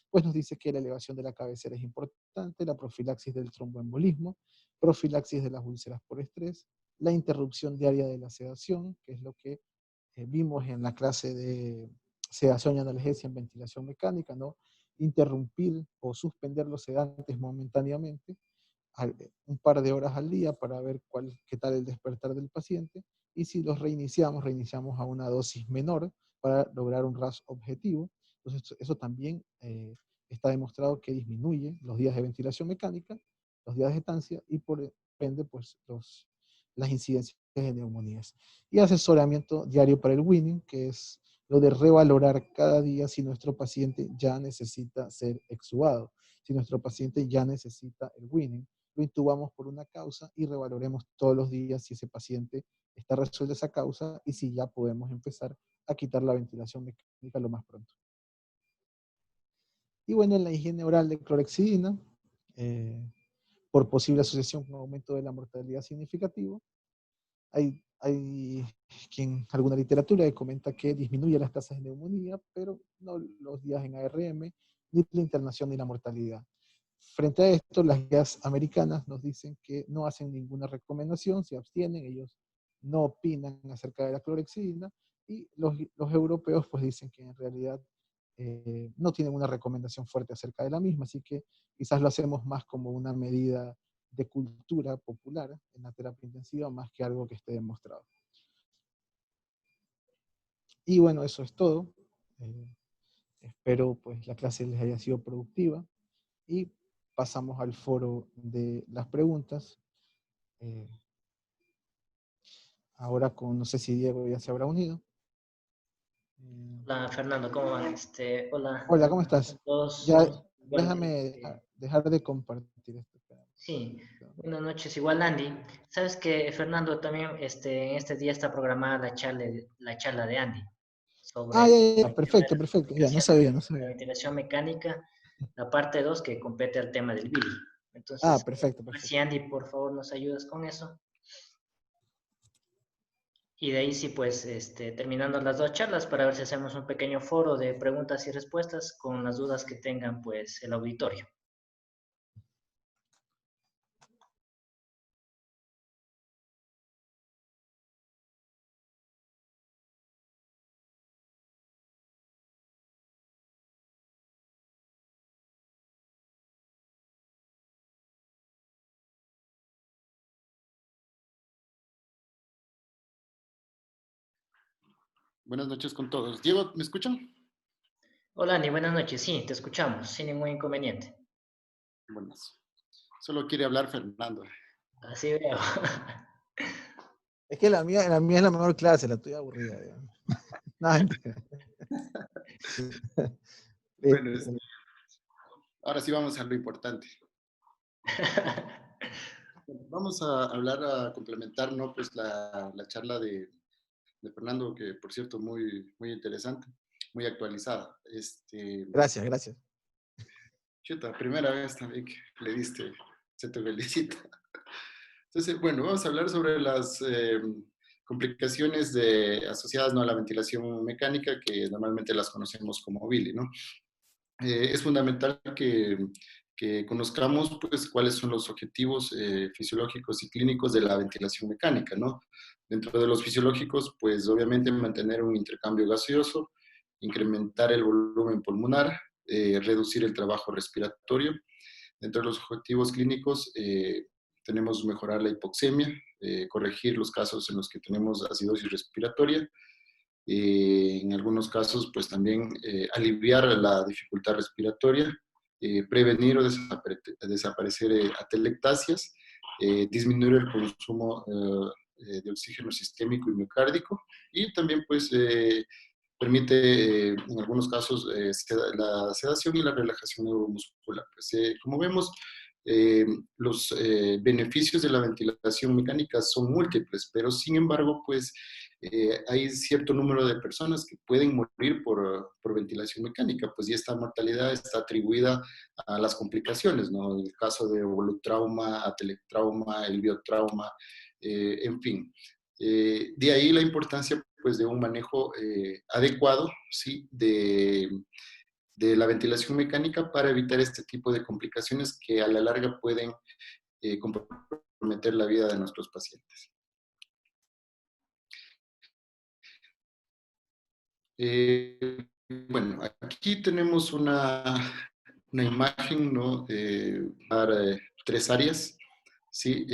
pues nos dice que la elevación de la cabecera es importante, la profilaxis del tromboembolismo, profilaxis de las úlceras por estrés, la interrupción diaria de la sedación, que es lo que vimos en la clase de sedación y analgesia en ventilación mecánica, ¿no? Interrumpir o suspender los sedantes momentáneamente, un par de horas al día para ver qué tal el despertar del paciente, y si los reiniciamos a una dosis menor para lograr un RAS objetivo. Entonces eso también está demostrado que disminuye los días de ventilación mecánica, los días de estancia, y por ende pues, las incidencias de neumonías. Y asesoramiento diario para el weaning, que es lo de revalorar cada día si nuestro paciente ya necesita ser extubado, si nuestro paciente ya necesita el weaning. Lo intubamos por una causa y revaloremos todos los días si ese paciente está resuelta esa causa y si ya podemos empezar a quitar la ventilación mecánica lo más pronto. Y bueno, en la higiene oral de clorexidina, por posible asociación con aumento de la mortalidad significativo, hay alguna literatura que comenta que disminuye las tasas de neumonía, pero no los días en ARM, ni la internación ni la mortalidad. Frente a esto, las guías americanas nos dicen que no hacen ninguna recomendación, se abstienen, ellos no opinan acerca de la clorexidina, y los europeos pues dicen que en realidad no tienen una recomendación fuerte acerca de la misma, así que quizás lo hacemos más como una medida de cultura popular en la terapia intensiva más que algo que esté demostrado. Y bueno, eso es todo. Espero pues la clase les haya sido productiva y pasamos al foro de las preguntas. Ahora no sé si Diego ya se habrá unido. Hola Fernando, ¿cómo van? Hola Hola, ¿cómo a estás? todos. Ya, Igual, déjame dejar de compartir esto. sí, buenas noches, igual Andy. Sabes que Fernando también en este día está programada la charla de Andy Ah, sobre ya, el tema de perfecto, las perfecto. Ya, no complicaciones sabía, no de la sabía. ventilación mecánica, la parte 2 que compete al tema del Billy. Ah, Entonces, perfecto, a ver si perfecto. Andy, por favor, nos ayudas con eso. Y de ahí sí, pues, terminando las dos charlas para ver si hacemos un pequeño foro de preguntas y respuestas con las dudas que tengan, pues, el auditorio. Buenas noches con todos. Diego, ¿me escuchan? Hola, Andy, buenas noches. Sí, te escuchamos, sin ningún inconveniente. Buenas. Solo quiere hablar Fernando. Así veo. Es que la mía es la mejor clase, la tuya aburrida. Digamos. No, mentira. Bueno, ahora sí vamos a lo importante. Vamos a hablar, a complementar, ¿no? Pues la charla de Fernando, que por cierto, muy, muy interesante, muy actualizada. Gracias, gracias. Chuta, primera vez también que le diste, se te felicita. Entonces, bueno, vamos a hablar sobre las complicaciones asociadas, ¿no?, a la ventilación mecánica, que normalmente las conocemos como Billy, ¿no? Es fundamental que conozcamos, pues, cuáles son los objetivos fisiológicos y clínicos de la ventilación mecánica, ¿no? Dentro de los fisiológicos, pues, obviamente mantener un intercambio gaseoso, incrementar el volumen pulmonar, reducir el trabajo respiratorio. Dentro de los objetivos clínicos, tenemos mejorar la hipoxemia, corregir los casos en los que tenemos acidosis respiratoria, en algunos casos, pues también aliviar la dificultad respiratoria, prevenir o desaparecer atelectasias, disminuir el consumo de oxígeno sistémico y miocárdico, y también pues permite en algunos casos la sedación y la relajación neuromuscular. Pues, como vemos, los beneficios de la ventilación mecánica son múltiples, pero sin embargo, pues hay cierto número de personas que pueden morir por ventilación mecánica, pues y esta mortalidad está atribuida a las complicaciones, ¿no? En el caso de volutrauma, atelectrauma, el biotrauma, en fin. De ahí la importancia, pues, de un manejo adecuado, ¿sí?, de la ventilación mecánica para evitar este tipo de complicaciones que a la larga pueden comprometer la vida de nuestros pacientes. Bueno, aquí tenemos una imagen, ¿no?, para tres áreas, ¿sí?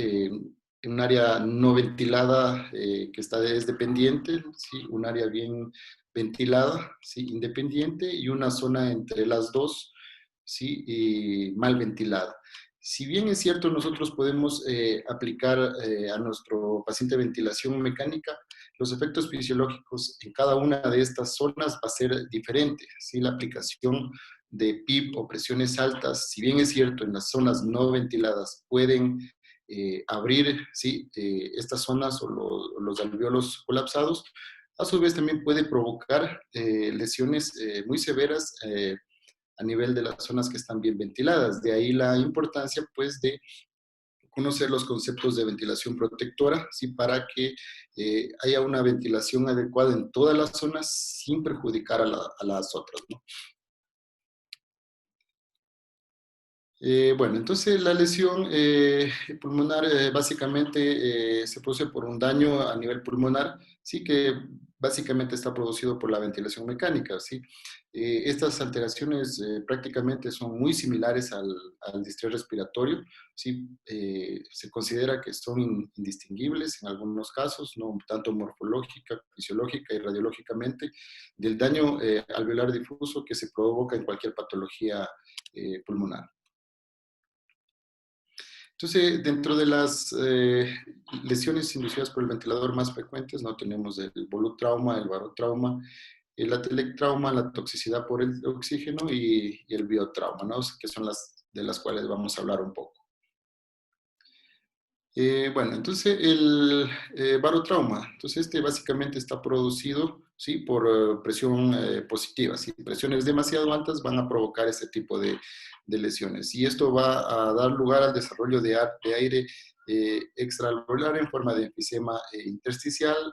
Un área no ventilada que es dependiente, ¿sí? Un área bien ventilada, ¿sí?, independiente, y una zona entre las dos, ¿sí?, y mal ventilada. Si bien es cierto, nosotros podemos aplicar a nuestro paciente ventilación mecánica, los efectos fisiológicos en cada una de estas zonas va a ser diferente. ¿Sí? La aplicación de PIP o presiones altas, si bien es cierto, en las zonas no ventiladas pueden abrir, ¿sí? Estas zonas o los alvéolos colapsados, a su vez también puede provocar lesiones muy severas a nivel de las zonas que están bien ventiladas. De ahí la importancia, pues, de conocer los conceptos de ventilación protectora, ¿sí? Para que haya una ventilación adecuada en todas las zonas sin perjudicar a las otras, ¿no? Bueno, entonces la lesión pulmonar básicamente se produce por un daño a nivel pulmonar, sí, que básicamente está producido por la ventilación mecánica, sí. Estas alteraciones prácticamente son muy similares al distrés respiratorio, sí. Se considera que son indistinguibles en algunos casos, no tanto morfológica, fisiológica y radiológicamente, del daño alveolar difuso que se provoca en cualquier patología pulmonar. Entonces, dentro de las lesiones inducidas por el ventilador más frecuentes, ¿no? Tenemos el volutrauma, el barotrauma, el atelectrauma, la toxicidad por el oxígeno y el biotrauma, ¿no? Que son las de las cuales vamos a hablar un poco. Bueno, entonces el barotrauma, entonces este básicamente está producido, ¿sí? Por presión positiva. Si presiones demasiado altas van a provocar este tipo de lesiones. Y esto va a dar lugar al desarrollo de aire extraalveolar en forma de enfisema intersticial,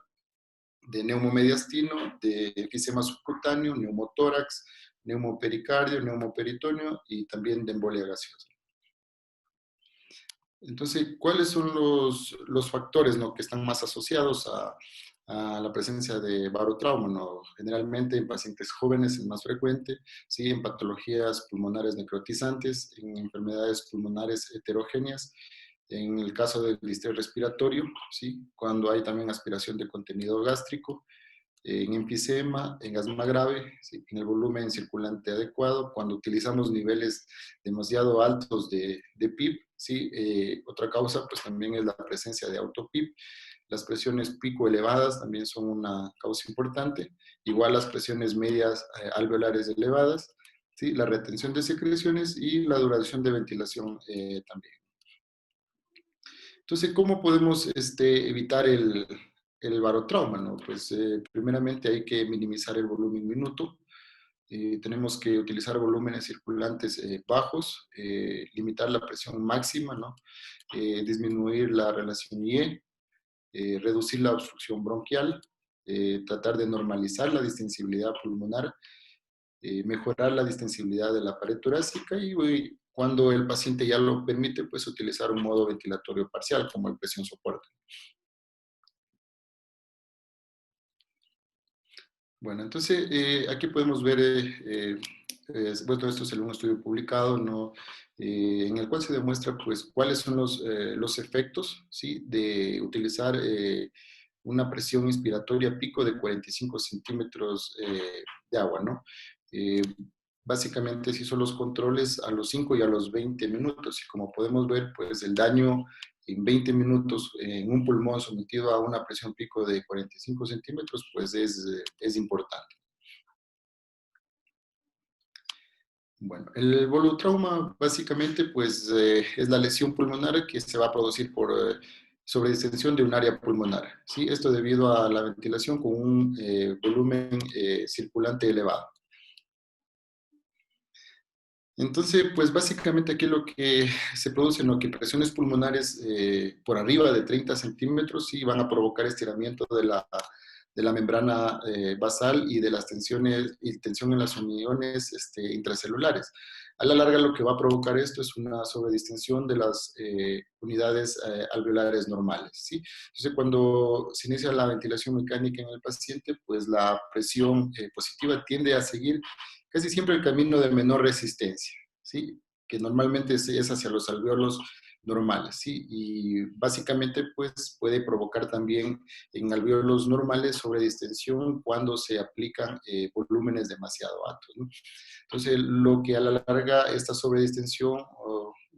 de neumomediastino, de enfisema subcutáneo, neumotórax, neumopericardio, neumoperitoneo y también de embolia gaseosa. Entonces, ¿cuáles son los factores, ¿no? Que están más asociados a la presencia de barotrauma, ¿no? Generalmente en pacientes jóvenes es más frecuente, ¿sí? En patologías pulmonares necrotizantes, en enfermedades pulmonares heterogéneas, en el caso del distrés respiratorio, ¿sí? Cuando hay también aspiración de contenido gástrico, en enfisema, en asma grave, ¿sí? En el volumen circulante adecuado, cuando utilizamos niveles demasiado altos de PIB, ¿sí? Otra causa pues también es la presencia de auto-PIB. Las presiones pico elevadas también son una causa importante, igual las presiones medias alveolares elevadas, ¿sí? La retención de secreciones y la duración de ventilación también. Entonces, ¿cómo podemos evitar el barotrauma, ¿no? Pues primeramente hay que minimizar el volumen minuto. Tenemos que utilizar volúmenes circulantes bajos, limitar la presión máxima, ¿no? Disminuir la relación IE, reducir la obstrucción bronquial, tratar de normalizar la distensibilidad pulmonar, mejorar la distensibilidad de la pared torácica y cuando el paciente ya lo permite, pues utilizar un modo ventilatorio parcial como el presión soporte. Bueno, entonces aquí podemos ver, bueno, esto es un estudio publicado, ¿no? En el cual se demuestra pues cuáles son los efectos, ¿sí? De utilizar una presión inspiratoria pico de 45 centímetros de agua, ¿no? Básicamente se hizo los controles a los 5 y a los 20 minutos y como podemos ver, pues el daño en 20 minutos en un pulmón sometido a una presión pico de 45 centímetros, pues es importante. Bueno, el volutrauma básicamente pues es la lesión pulmonar que se va a producir por sobredistensión de un área pulmonar, ¿sí? Esto debido a la ventilación con un volumen circulante elevado. Entonces, pues básicamente aquí lo que se produce, ¿no? Que presiones pulmonares por arriba de 30 centímetros sí van a provocar estiramiento de la membrana basal y de las tensiones y tensión en las uniones intracelulares. A la larga lo que va a provocar esto es una sobredistensión de las unidades alveolares normales, ¿sí? Entonces, cuando se inicia la ventilación mecánica en el paciente, pues la presión positiva tiende a seguir casi siempre el camino de menor resistencia, ¿sí? Que normalmente es hacia los alvéolos normales, ¿sí? Y básicamente, pues, puede provocar también en alvéolos normales sobredistensión cuando se aplican volúmenes demasiado altos, ¿no? Entonces, lo que a la larga esta sobredistensión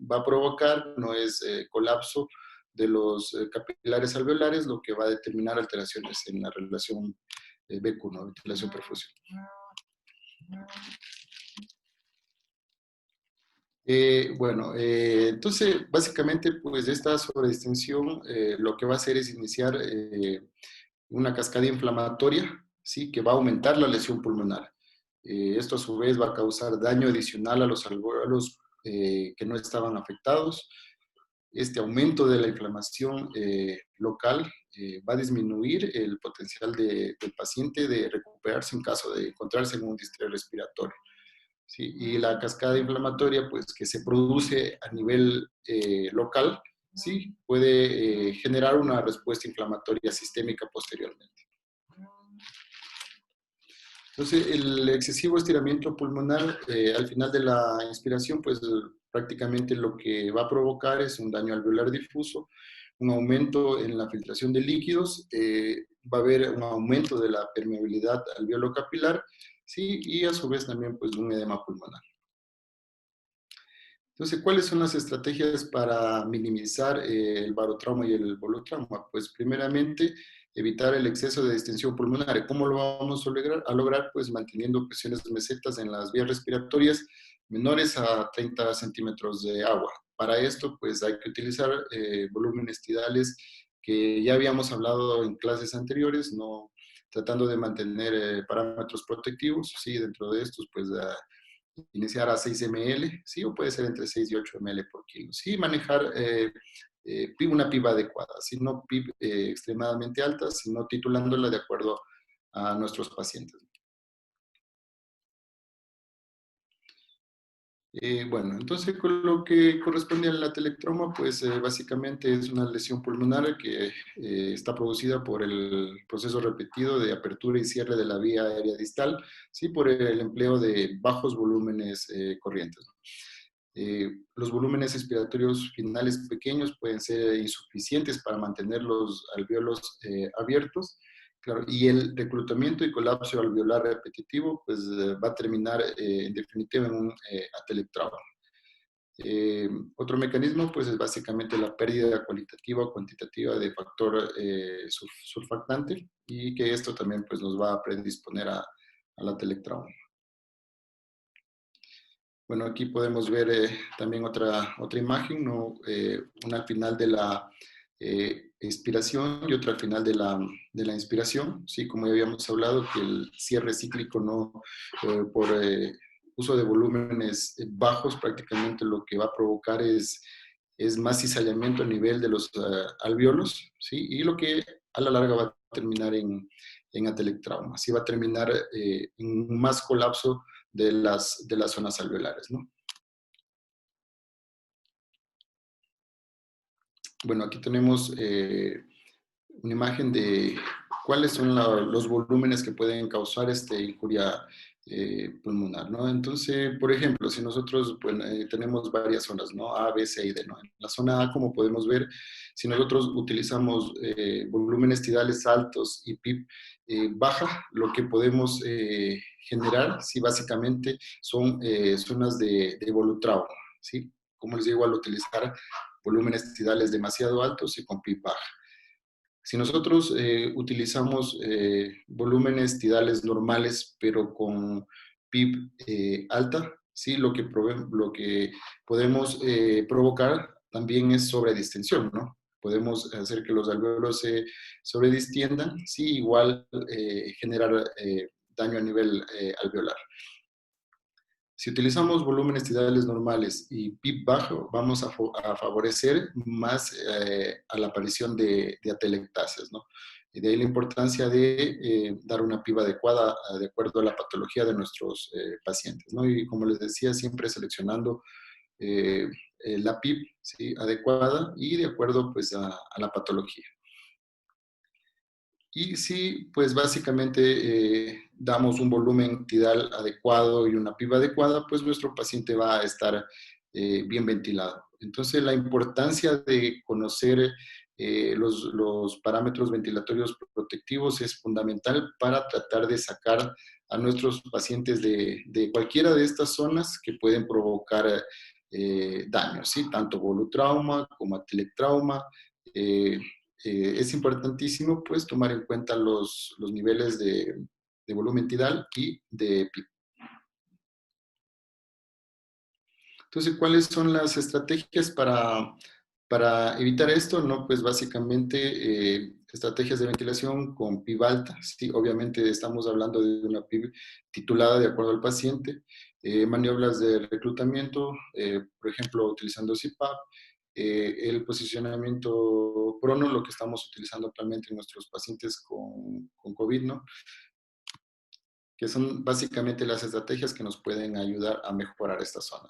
va a provocar no es colapso de los capilares alveolares, lo que va a determinar alteraciones en la relación BQ, ¿no? Ventilación-perfusión. Entonces, básicamente, pues esta sobredistensión lo que va a hacer es iniciar una cascada inflamatoria, ¿sí? Que va a aumentar la lesión pulmonar. Esto a su vez va a causar daño adicional a los alvéolos que no estaban afectados. Este aumento de la inflamación local va a disminuir el potencial del paciente de recuperarse en caso de encontrarse en un distrés respiratorio. ¿Sí? Y la cascada inflamatoria, pues, que se produce a nivel local, ¿sí? Puede generar una respuesta inflamatoria sistémica posteriormente. Entonces, el excesivo estiramiento pulmonar al final de la inspiración, pues prácticamente lo que va a provocar es un daño alveolar difuso, un aumento en la filtración de líquidos, va a haber un aumento de la permeabilidad alveolo-capilar, ¿sí? Y a su vez también pues un edema pulmonar. Entonces, ¿cuáles son las estrategias para minimizar el barotrauma y el bolotrauma? Pues primeramente, evitar el exceso de distensión pulmonar. ¿Cómo lo vamos a lograr? Pues manteniendo presiones mesetas en las vías respiratorias menores a 30 centímetros de agua. Para esto, pues hay que utilizar volúmenes tidales que ya habíamos hablado en clases anteriores, no tratando de mantener parámetros protectivos, sí, dentro de estos, pues iniciar a 6 ml, sí, o puede ser entre 6 y 8 ml por kilo. Sí, manejar una PIB adecuada, si no PIB extremadamente alta, sino titulándola de acuerdo a nuestros pacientes. Entonces con lo que corresponde al atelectrauma, pues básicamente es una lesión pulmonar que está producida por el proceso repetido de apertura y cierre de la vía aérea distal, ¿sí? Por el empleo de bajos volúmenes corrientes, ¿no? Los volúmenes expiratorios finales pequeños pueden ser insuficientes para mantener los alvéolos abiertos. Claro, y el reclutamiento y colapso alveolar repetitivo pues, va a terminar en definitiva en un atelectrauma. Otro mecanismo pues, es básicamente la pérdida cualitativa o cuantitativa de factor surfactante y que esto también pues, nos va a predisponer al atelectrauma. Bueno, aquí podemos ver también otra imagen, ¿no? Una al final de la expiración y otra al final de la inspiración, ¿sí? Como ya habíamos hablado, que el cierre cíclico no, por uso de volúmenes bajos, prácticamente lo que va a provocar es más cizallamiento a nivel de los alvéolos, ¿sí? Y lo que a la larga va a terminar en atelectrauma, ¿sí? Va a terminar en más colapso de las zonas alveolares, ¿no? Bueno, aquí tenemos una imagen de cuáles son los volúmenes que pueden causar injuria pulmonar, ¿no? Entonces, por ejemplo, si nosotros tenemos varias zonas, ¿no? A, B, C y D, ¿no? En la zona A, como podemos ver, si nosotros utilizamos volúmenes tidales altos y PIB baja, lo que podemos generar, sí, básicamente son zonas de volutrauma, ¿sí? Como les digo, al utilizar volúmenes tidales demasiado altos y con PIB baja. Si nosotros utilizamos volúmenes tidales normales, pero con PIB alta, ¿sí? Lo que podemos provocar también es sobredistensión, ¿no? Podemos hacer que los alvéolos se sobredistiendan, ¿sí? Igual generar daño a nivel alveolar. Si utilizamos volúmenes tidales normales y PIB bajo, vamos a favorecer más a la aparición de atelectasias, ¿no? Y de ahí la importancia de dar una PIB adecuada de acuerdo a la patología de nuestros pacientes, ¿no? Y como les decía, siempre seleccionando la PIB, ¿sí? Adecuada y de acuerdo pues, a la patología. Y si, pues básicamente damos un volumen tidal adecuado y una PIB adecuada, pues nuestro paciente va a estar bien ventilado. Entonces, la importancia de conocer los parámetros ventilatorios protectivos es fundamental para tratar de sacar a nuestros pacientes de cualquiera de estas zonas que pueden provocar daños, ¿sí? Tanto volutrauma como atelectrauma. Es importantísimo pues tomar en cuenta los niveles de volumen tidal y de PIB. Entonces, ¿cuáles son las estrategias para evitar esto? No, pues básicamente estrategias de ventilación con PIB alta. Sí, obviamente estamos hablando de una PIB titulada de acuerdo al paciente. Maniobras de reclutamiento, por ejemplo, utilizando CPAP. El posicionamiento prono, lo que estamos utilizando actualmente en nuestros pacientes con COVID, ¿no? Que son básicamente las estrategias que nos pueden ayudar a mejorar esta zona.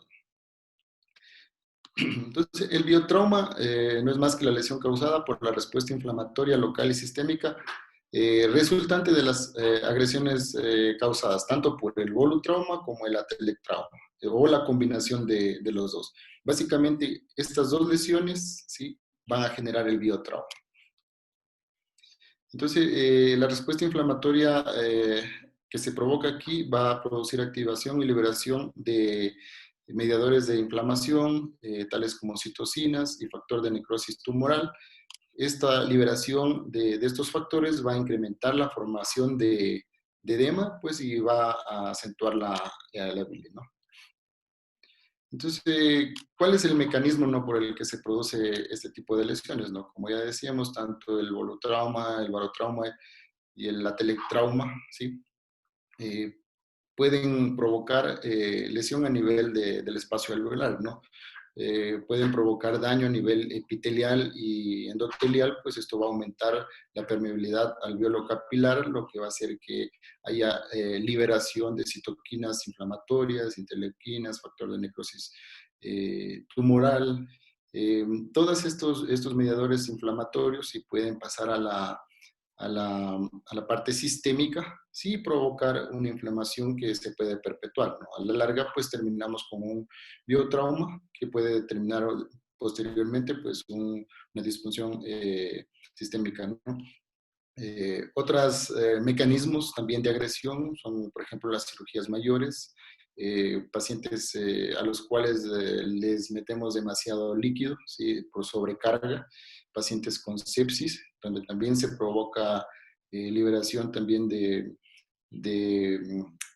Entonces, el biotrauma no es más que la lesión causada por la respuesta inflamatoria local y sistémica resultante de las agresiones causadas tanto por el volutrauma como el atelectrauma, o la combinación de los dos. Básicamente, estas dos lesiones, ¿sí?, van a generar el biotrauma. Entonces, la respuesta inflamatoria que se provoca aquí va a producir activación y liberación de mediadores de inflamación, tales como citocinas y factor de necrosis tumoral. Esta liberación de estos factores va a incrementar la formación de edema, pues, y va a acentuar la bile, ¿no? Entonces, ¿cuál es el mecanismo, no, por el que se produce este tipo de lesiones, no? Como ya decíamos, tanto el volutrauma, el barotrauma y el atelectrauma, ¿sí? Pueden provocar lesión a nivel del espacio alveolar, ¿no? Pueden provocar daño a nivel epitelial y endotelial, pues esto va a aumentar la permeabilidad alveolo capilar, lo que va a hacer que haya liberación de citoquinas inflamatorias, interleuquinas, factor de necrosis tumoral. Todos estos mediadores inflamatorios sí pueden pasar a la parte sistémica, sí provocar una inflamación que se puede perpetuar, ¿no? A la larga, pues terminamos con un biotrauma que puede determinar posteriormente, pues, una disfunción sistémica, ¿no? Otros mecanismos también de agresión son, por ejemplo, las cirugías mayores, pacientes a los cuales les metemos demasiado líquido, ¿sí?, por sobrecarga, pacientes con sepsis, donde también se provoca liberación también de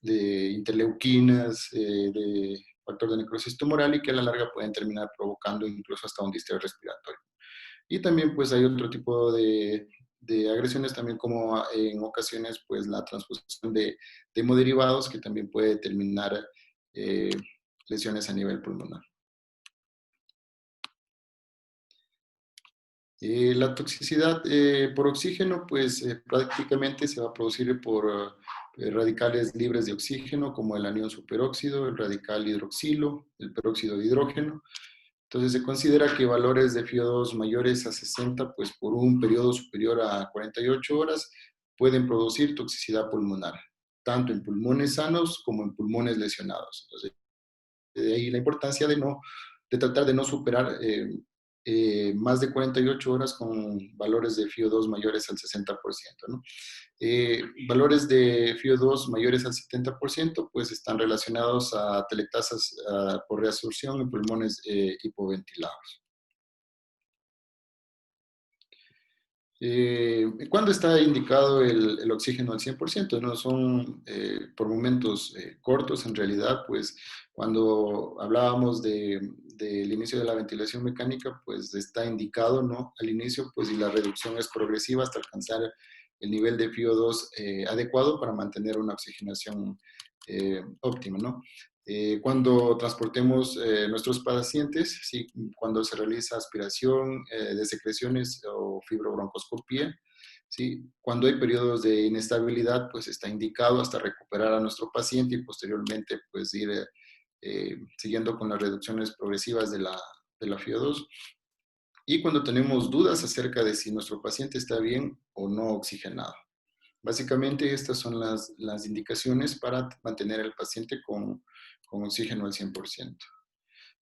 interleuquinas, de factor de necrosis tumoral, y que a la larga pueden terminar provocando incluso hasta un distrés respiratorio. Y también pues hay otro tipo de agresiones también, como en ocasiones pues la transfusión de hemoderivados, que también puede determinar lesiones a nivel pulmonar. La toxicidad por oxígeno, pues prácticamente se va a producir por radicales libres de oxígeno, como el anión superóxido, el radical hidroxilo, el peróxido de hidrógeno. Entonces se considera que valores de FiO2 mayores a 60, pues por un periodo superior a 48 horas, pueden producir toxicidad pulmonar, tanto en pulmones sanos como en pulmones lesionados. Entonces, de ahí la importancia de tratar de no superar más de 48 horas con valores de FiO2 mayores al 60%, ¿no? Valores de FiO2 mayores al 70%, pues están relacionados a atelectasas por reabsorción en pulmones hipoventilados. ¿Cuándo está indicado el oxígeno al 100%? No son por momentos cortos, en realidad, pues cuando hablábamos del inicio de la ventilación mecánica, pues está indicado, ¿no?, al inicio, pues, y la reducción es progresiva hasta alcanzar el nivel de FiO2 adecuado para mantener una oxigenación óptima, ¿no? Cuando transportemos nuestros pacientes, ¿sí?, cuando se realiza aspiración de secreciones o fibrobroncoscopía, ¿sí?, cuando hay periodos de inestabilidad, pues está indicado hasta recuperar a nuestro paciente y posteriormente pues ir siguiendo con las reducciones progresivas de la FiO2. Y cuando tenemos dudas acerca de si nuestro paciente está bien o no oxigenado. Básicamente estas son las indicaciones para mantener al paciente con oxígeno al 100%.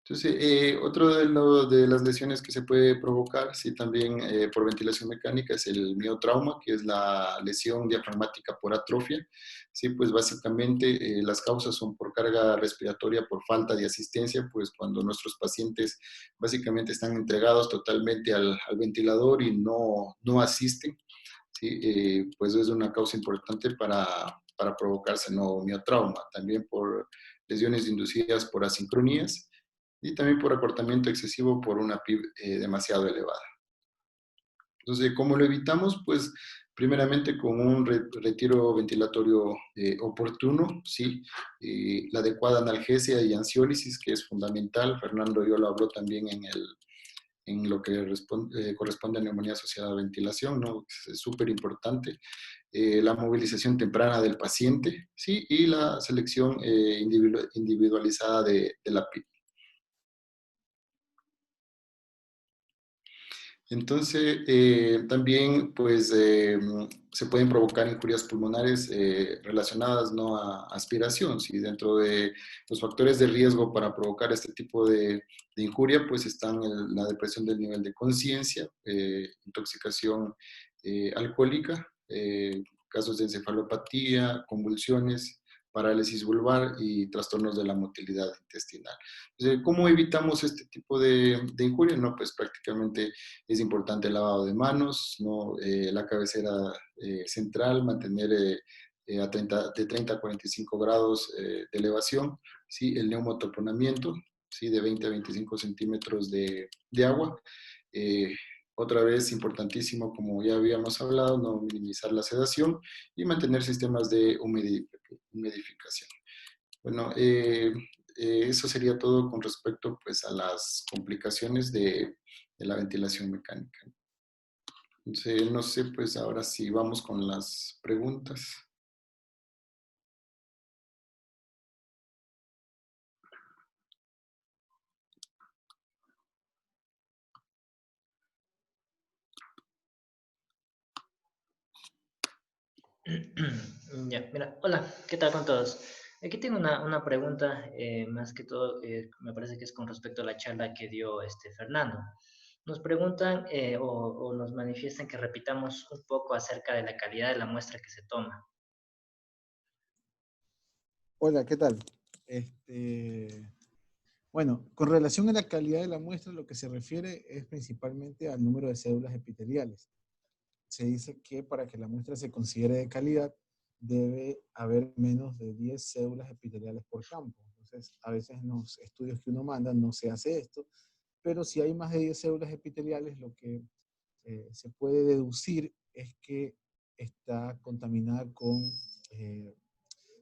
Entonces, otro de las lesiones que se puede provocar, sí, también por ventilación mecánica, es el miotrauma, que es la lesión diafragmática por atrofia. Sí, pues básicamente las causas son por carga respiratoria, por falta de asistencia, pues cuando nuestros pacientes básicamente están entregados totalmente al ventilador y no asisten, ¿sí? Pues es una causa importante para provocarse no miotrauma. También por lesiones inducidas por asincronías y también por acortamiento excesivo por una PIB demasiado elevada. Entonces, ¿cómo lo evitamos? Pues primeramente con un retiro ventilatorio oportuno, ¿sí? La adecuada analgesia y ansiólisis, que es fundamental. Fernando yo lo habló también en lo que corresponde a neumonía asociada a ventilación, ¿no? Es súper importante. La movilización temprana del paciente, ¿sí? Y la selección individualizada de la PIB. Entonces, también pues, se pueden provocar injurias pulmonares relacionadas no a aspiración. ¿Sí? Dentro de los factores de riesgo para provocar este tipo de injuria, pues están la depresión del nivel de conciencia, intoxicación alcohólica, casos de encefalopatía, convulsiones, parálisis vulvar y trastornos de la motilidad intestinal. Entonces, ¿cómo evitamos este tipo de injuria? No, pues prácticamente es importante el lavado de manos, ¿no? La cabecera central, mantener de 30 a 45 grados de elevación, ¿sí? El neumotaponamiento, ¿sí? De 20 a 25 centímetros de agua. Eh, Otra vez, importantísimo, como ya habíamos hablado, no minimizar la sedación y mantener sistemas de humidificación. Bueno, eso sería todo con respecto pues, a las complicaciones de la ventilación mecánica. Entonces, no sé, pues ahora sí vamos con las preguntas. Ya, mira, hola, ¿qué tal con todos? Aquí tengo una pregunta, más que todo, me parece que es con respecto a la charla que dio Fernando. Nos preguntan o nos manifiestan que repitamos un poco acerca de la calidad de la muestra que se toma. Hola, ¿qué tal? Bueno, con relación a la calidad de la muestra, lo que se refiere es principalmente al número de células epiteliales. Se dice que para que la muestra se considere de calidad, debe haber menos de 10 células epiteliales por campo. Entonces, a veces en los estudios que uno manda no se hace esto, pero si hay más de 10 células epiteliales, lo que se puede deducir es que está contaminada con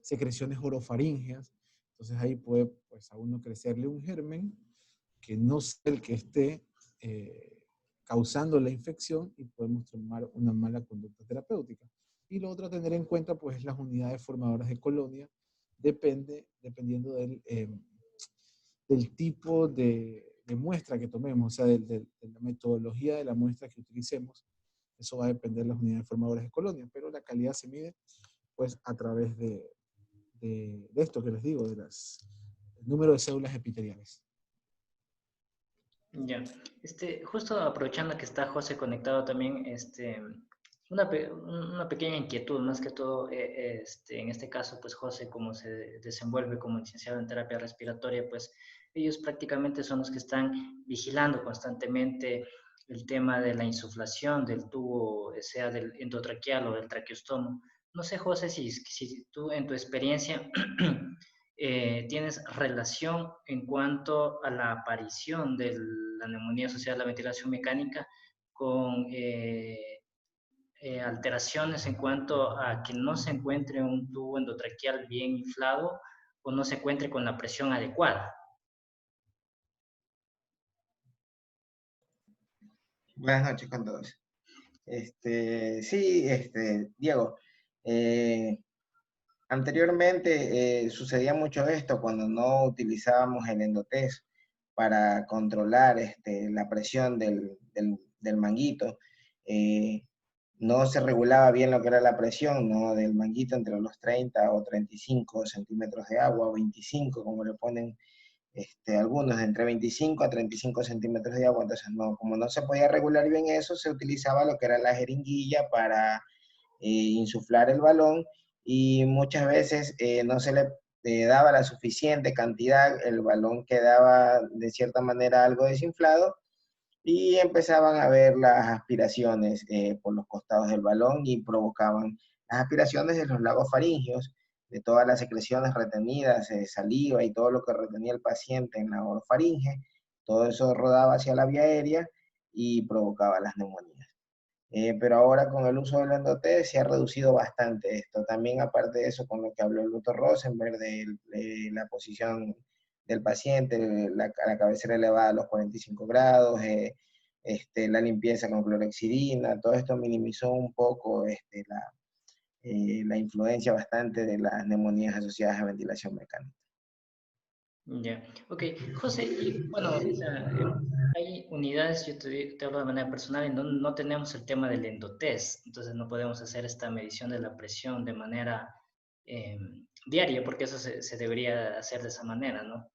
secreciones orofaringeas. Entonces ahí puede pues, a uno crecerle un germen que no es el que esté causando la infección y podemos tomar una mala conducta terapéutica. Y lo otro a tener en cuenta pues las unidades formadoras de colonia, dependiendo del tipo de muestra que tomemos, o sea, de la metodología de la muestra que utilicemos. Eso va a depender de las unidades formadoras de colonia, pero la calidad se mide pues a través de esto que les digo, el número de células epiteliales. Ya, justo aprovechando que está José conectado también, una pequeña inquietud, más que todo, en este caso, pues José, como se desenvuelve como licenciado en terapia respiratoria, pues ellos prácticamente son los que están vigilando constantemente el tema de la insuflación del tubo, sea del endotraqueal o del traqueostomo. No sé, José, si tú en tu experiencia tienes relación en cuanto a la aparición de la neumonía asociada a la ventilación mecánica con alteraciones en cuanto a que no se encuentre un tubo endotraqueal bien inflado o no se encuentre con la presión adecuada. Buenas noches con todos. Sí, Diego, anteriormente sucedía mucho esto cuando no utilizábamos el endotest para controlar la presión del manguito. No se regulaba bien lo que era la presión, ¿no? Del manguito entre los 30 o 35 centímetros de agua, o 25, como le ponen algunos de entre 25 a 35 centímetros de agua. Entonces, no, como no se podía regular bien eso, se utilizaba lo que era la jeringuilla para insuflar el balón, y muchas veces no se le daba la suficiente cantidad, el balón quedaba de cierta manera algo desinflado, y empezaban a ver las aspiraciones por los costados del balón, y provocaban las aspiraciones de los lagos faringios, de todas las secreciones retenidas, saliva y todo lo que retenía el paciente en la orofaringe. Todo eso rodaba hacia la vía aérea y provocaba las neumonías. Pero ahora con el uso del endotest se ha reducido bastante esto. También, aparte de eso, con lo que habló el doctor Rosenberg, de la posición del paciente, la cabecera elevada a los 45 grados, la limpieza con clorexidina, todo esto minimizó un poco la influencia bastante de las neumonías asociadas a ventilación mecánica. Ya, ok. José, y bueno, o sea, hay unidades, yo te hablo de manera personal, y no tenemos el tema del endotest, entonces no podemos hacer esta medición de la presión de manera diaria, porque eso se debería hacer de esa manera, ¿no?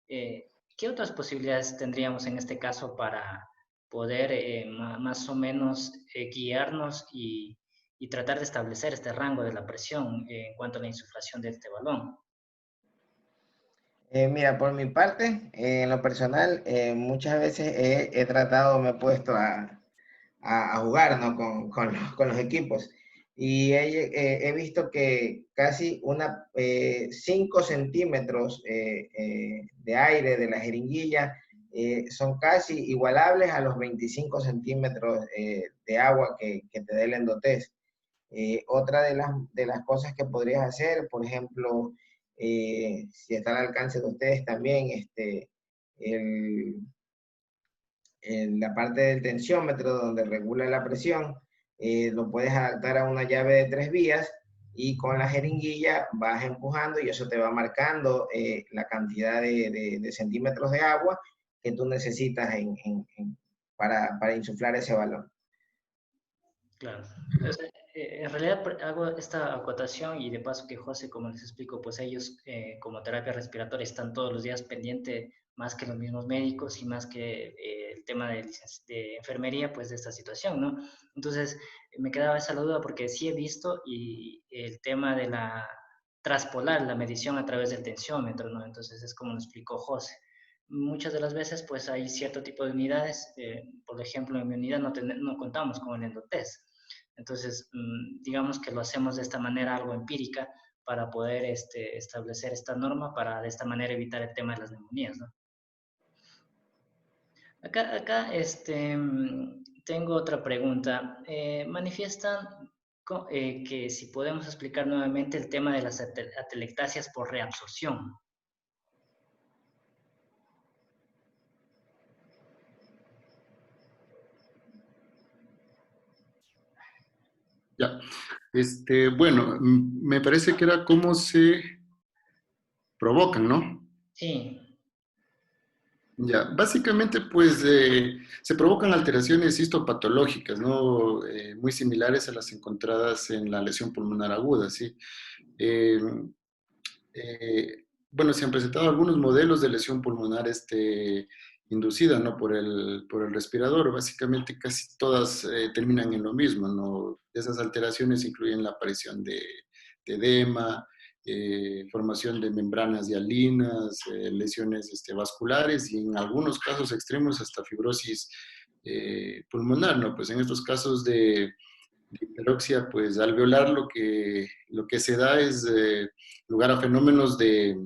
¿Qué otras posibilidades tendríamos en este caso para poder más o menos guiarnos y tratar de establecer este rango de la presión en cuanto a la insuflación de este balón? Mira, por mi parte, en lo personal, muchas veces he tratado, me he puesto a jugar, ¿no? con los equipos. Y he visto que casi 5 centímetros de aire de la jeringuilla son casi igualables a los 25 centímetros de agua que te dé el endotest. Otra de las cosas que podrías hacer, por ejemplo, si está al alcance de ustedes también, el, en la parte del tensiómetro donde regula la presión, lo puedes adaptar a una llave de 3 vías, y con la jeringuilla vas empujando y eso te va marcando la cantidad de centímetros de agua que tú necesitas para insuflar ese balón. Claro. O sea, en realidad hago esta acotación y de paso que José, como les explico, pues ellos como terapia respiratoria están todos los días pendientes más que los mismos médicos y más que el tema de enfermería, pues de esta situación, ¿no? Entonces, me quedaba esa duda porque sí he visto y el tema de la traspolar la medición a través del tensiómetro, ¿no? Entonces, es como lo explicó José. Muchas de las veces, pues hay cierto tipo de unidades, por ejemplo, en mi unidad no contamos con el endotest. Entonces, digamos que lo hacemos de esta manera algo empírica para poder establecer esta norma para de esta manera evitar el tema de las neumonías, ¿no? Acá tengo otra pregunta. Manifiestan que si podemos explicar nuevamente el tema de las atelectasias por reabsorción. Ya. Bueno, me parece que era cómo se provocan, ¿no? Sí. Ya, básicamente pues se provocan alteraciones histopatológicas, ¿no? Muy similares a las encontradas en la lesión pulmonar aguda, ¿sí? Eh, bueno, se han presentado algunos modelos de lesión pulmonar inducida, ¿no? Por el respirador. Básicamente casi todas terminan en lo mismo, ¿no? Esas alteraciones incluyen la aparición de edema, formación de membranas hialinas, lesiones vasculares y en algunos casos extremos hasta fibrosis pulmonar, ¿no? Pues en estos casos de hiperoxia pues alveolar lo que se da es lugar a fenómenos de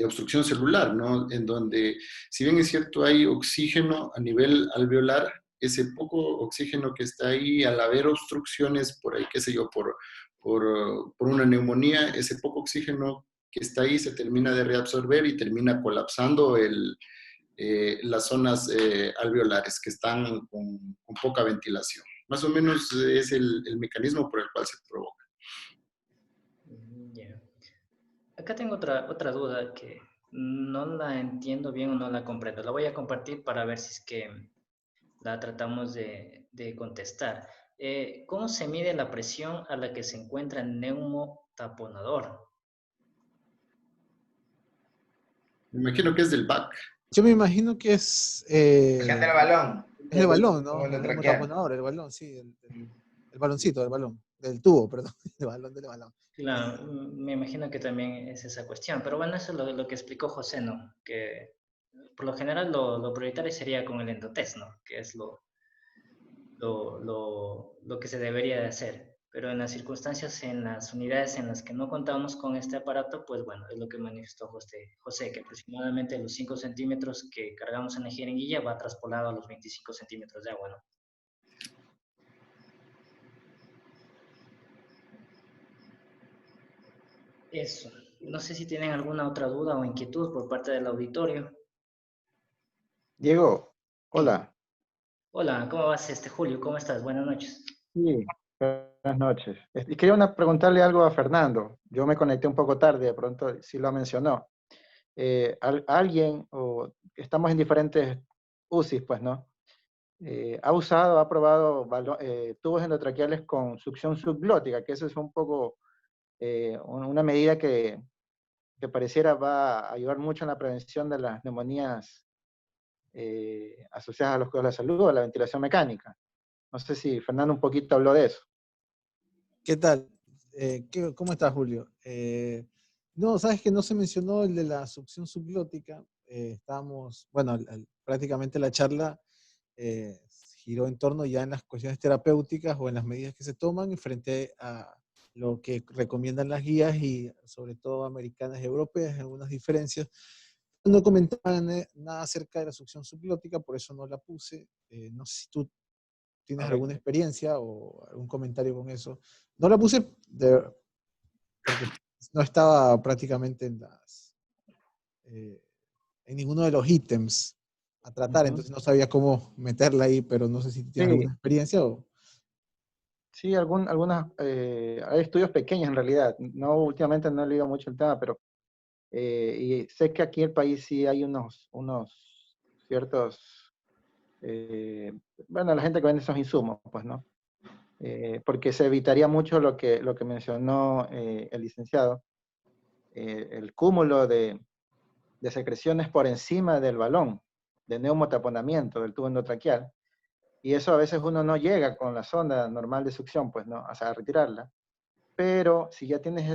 obstrucción celular, ¿no? En donde, si bien es cierto, hay oxígeno a nivel alveolar, ese poco oxígeno que está ahí, al haber obstrucciones por ahí, qué sé yo, por una neumonía, ese poco oxígeno que está ahí se termina de reabsorber y termina colapsando las zonas alveolares que están con poca ventilación. Más o menos es el mecanismo por el cual se provoca. Yeah. Acá tengo otra duda que no la entiendo bien o no la comprendo. La voy a compartir para ver si es que la tratamos de contestar. ¿Cómo se mide la presión a la que se encuentra el neumotaponador? Me imagino que es del back. Yo me imagino que es, Presión del balón, es el balón, como ¿no? lo El traqueal. neumotaponador, el balón, sí, el baloncito, el balón, del tubo, perdón, el balón del balón. Claro, me imagino que también es esa cuestión. Pero bueno, eso es lo que explicó José, ¿no? Que por lo general lo prioritario sería con el endotest, ¿no? Que es lo que se debería de hacer. Pero en las circunstancias, en las unidades en las que no contamos con este aparato, pues bueno, es lo que manifestó José, que aproximadamente los 5 centímetros que cargamos en la jeringuilla va traspolado a los 25 centímetros de agua, ¿no? Eso. No sé si tienen alguna otra duda o inquietud por parte del auditorio. Diego, Sí. hola. Hola, ¿cómo vas, Julio? ¿Cómo estás? Buenas noches. Sí, buenas noches. Y quería preguntarle algo a Fernando. Yo me conecté un poco tarde, de pronto sí lo mencionó. Alguien, o estamos en diferentes UCIs, pues, ¿no? Ha probado tubos endotraqueales con succión subglótica, que eso es un poco una medida que pareciera va a ayudar mucho en la prevención de las neumonías asociadas a los cuidados de la salud o a la ventilación mecánica. No sé si Fernando un poquito habló de eso. ¿Qué tal? ¿Cómo estás, Julio? No, sabes que no se mencionó el de la succión subglótica. Estábamos, bueno, prácticamente la charla eh, giró en torno ya en las cuestiones terapéuticas o en las medidas que se toman frente a lo que recomiendan las guías y sobre todo americanas y europeas, algunas diferencias. No comentaban nada acerca de la succión subglótica, por eso no la puse. No sé si tú tienes alguna Correcto. experiencia o algún comentario con eso. No la puse porque no estaba prácticamente eh, en ninguno de los ítems a tratar, Ujú. entonces no sabía cómo meterla ahí, pero no sé si tienes Sí, alguna experiencia o... sí, hay estudios pequeños en realidad. No, últimamente no he leído mucho el tema, pero y sé que aquí en el país sí hay unos ciertos, bueno, la gente que vende esos insumos, pues, ¿no? Porque se evitaría mucho lo que mencionó el licenciado, el cúmulo de secreciones por encima del balón, de neumotaponamiento del tubo endotraqueal. Y eso a veces uno no llega con la sonda normal de succión, pues, ¿no? O sea, a retirarla. Pero si ya tienes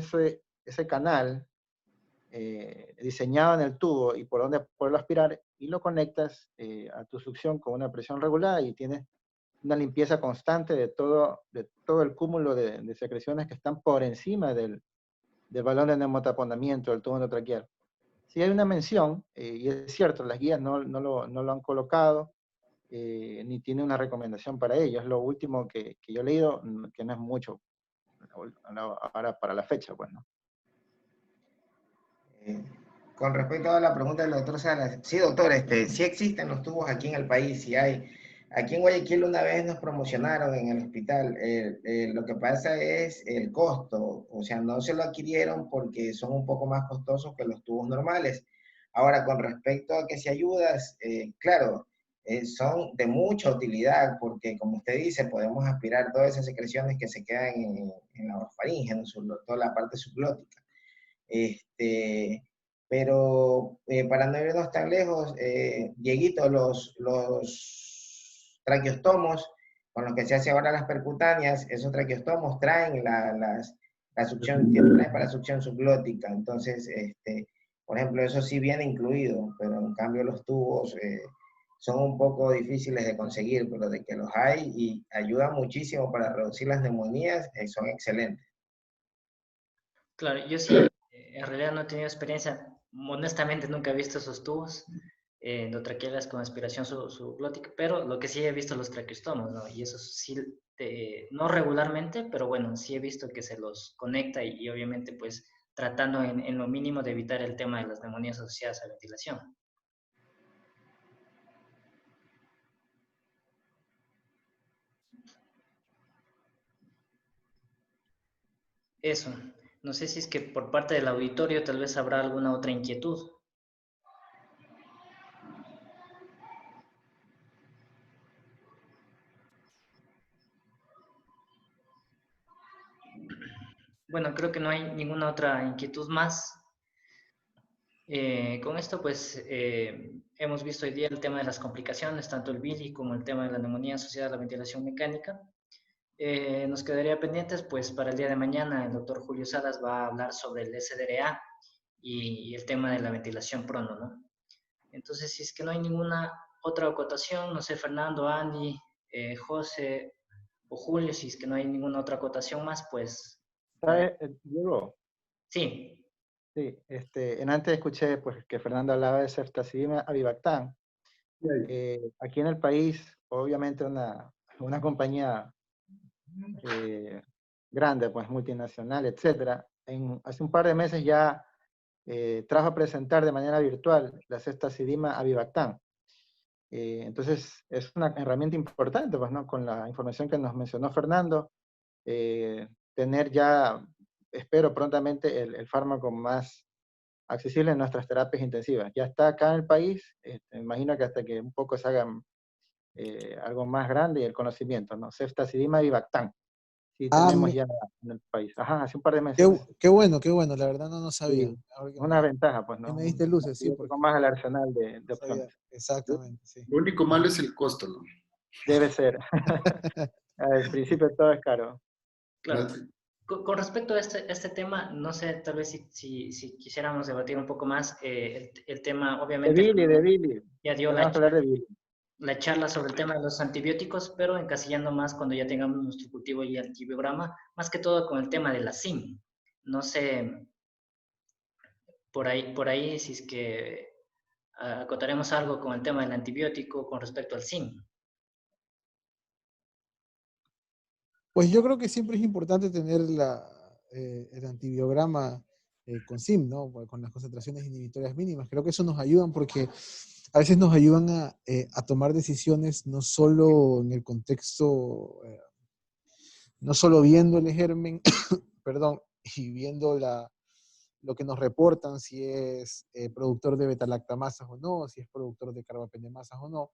ese canal diseñado en el tubo y por donde poderlo aspirar y lo conectas a tu succión con una presión regulada y tienes una limpieza constante de todo el cúmulo de secreciones que están por encima del balón de neumotaponamiento, del tubo endotraqueal. Si hay una mención, y es cierto, las guías no lo han colocado, ni tiene una recomendación para ello. Es lo último que yo he leído, que no es mucho ahora para la fecha, pues, ¿no? Eh, con respecto a la pregunta del doctor Salas, sí, doctor, sí existen los tubos aquí en el país, sí hay. Aquí en Guayaquil una vez nos promocionaron en el hospital. Lo que pasa es el costo, o sea, no se lo adquirieron porque son un poco más costosos que los tubos normales. Ahora, con respecto a que si ayudas, claro, son de mucha utilidad porque, como usted dice, podemos aspirar todas esas secreciones que se quedan en la orofaringe, en toda la parte subglótica. Este, pero para no irnos tan lejos, Dieguito, los traqueostomos con los que se hace ahora las percutáneas, esos traqueostomos traen la succión, traen para succión subglótica. Entonces, por ejemplo, eso sí viene incluido, pero en cambio los tubos son un poco difíciles de conseguir, pero de que los hay y ayudan muchísimo para reducir las neumonías, son excelentes. Claro, yo sí, en realidad no he tenido experiencia, honestamente nunca he visto esos tubos endotraqueales con aspiración subglótica, pero lo que sí he visto los traqueostomas, ¿no? Y eso sí, no regularmente, pero bueno, sí he visto que se los conecta y obviamente pues tratando en lo mínimo de evitar el tema de las neumonías asociadas a ventilación. Eso, no sé si es que por parte del auditorio tal vez habrá alguna otra inquietud. Bueno, creo que no hay ninguna otra inquietud más. Con esto, pues, hemos visto hoy día el tema de las complicaciones, tanto el BILI como el tema de la neumonía asociada a la ventilación mecánica. Nos quedaría pendientes, pues, para el día de mañana el doctor Julio Salas va a hablar sobre el SDRA y el tema de la ventilación prono, ¿no? Entonces, si es que no hay ninguna otra acotación, no sé, Fernando, Andy, José o Julio, si es que no hay ninguna otra acotación más, pues, ¿Sabes, Diego? sí, Sí, en antes escuché pues, que Fernando hablaba de ceftazidima avibactam. Aquí en el país, obviamente una compañía grande, pues multinacional, etcétera, hace un par de meses ya trajo a presentar de manera virtual la ceftazidima avibactam. Entonces, es una herramienta importante, pues, ¿no? Con la información que nos mencionó Fernando, tener ya, espero prontamente, el fármaco más accesible en nuestras terapias intensivas. Ya está acá en el país, me imagino que hasta que un poco se hagan algo más grande y el conocimiento, ¿no? Ceftazidima avibactam. Sí, Ah, tenemos ya en el país. Ajá, hace un par de qué, meses. qué bueno, la verdad no sabía. Sí, Ahora es una ventaja, pues, que ¿no? me Un diste luces, sí, antibiótico porque más al arsenal no de sabía opciones. exactamente, sí. Lo único malo es el costo, ¿no? Debe ser. Al principio todo es caro. claro. Con respecto a este tema, no sé, tal vez si quisiéramos debatir un poco más el tema, obviamente, De Billy. ya dio Tenemos que hablar de Billy. la charla sobre el tema de los antibióticos, pero encasillando más cuando ya tengamos nuestro cultivo y antibiograma, más que todo con el tema de la SIM. No sé, por ahí si es que acotaremos algo con el tema del antibiótico con respecto al SIM. Pues yo creo que siempre es importante tener el antibiograma con SIM, ¿no? Con las concentraciones inhibitorias mínimas. Creo que eso nos ayuda porque a veces nos ayudan a tomar decisiones no solo en el contexto, no solo viendo el germen, perdón, y viendo lo que nos reportan, si es productor de beta-lactamasas o no, si es productor de carbapenemasas o no,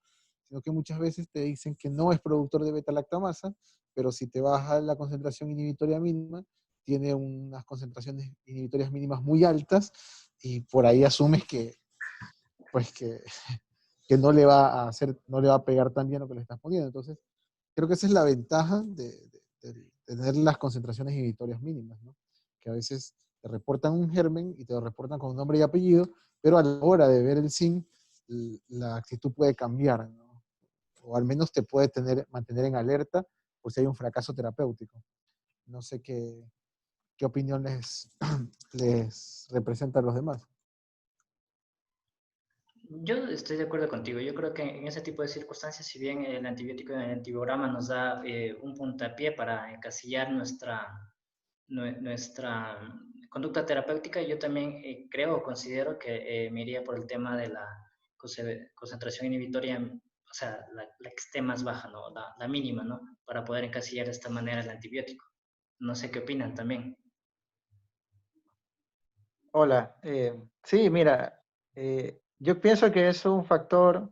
sino que muchas veces te dicen que no es productor de beta-lactamasa, pero si te baja la concentración inhibitoria mínima, tiene unas concentraciones inhibitorias mínimas muy altas y por ahí asumes que, pues que no le va a hacer, no le va a pegar tan bien lo que le estás poniendo. Entonces, creo que esa es la ventaja de tener las concentraciones inhibitorias mínimas, ¿no? Que a veces te reportan un germen y te lo reportan con nombre y apellido, pero a la hora de ver el SIN, la actitud puede cambiar, ¿no? O al menos te puede mantener en alerta por si hay un fracaso terapéutico. No sé qué opinión les representa a los demás. Yo estoy de acuerdo contigo. Yo creo que en ese tipo de circunstancias, si bien el antibiótico en el antibiograma nos da un puntapié para encasillar nuestra conducta terapéutica, yo también creo o considero que me iría por el tema de la concentración inhibitoria, o sea, la que esté más baja, ¿no? La mínima, ¿no? Para poder encasillar de esta manera el antibiótico. No sé qué opinan también. Hola. Sí, mira, yo pienso que es un factor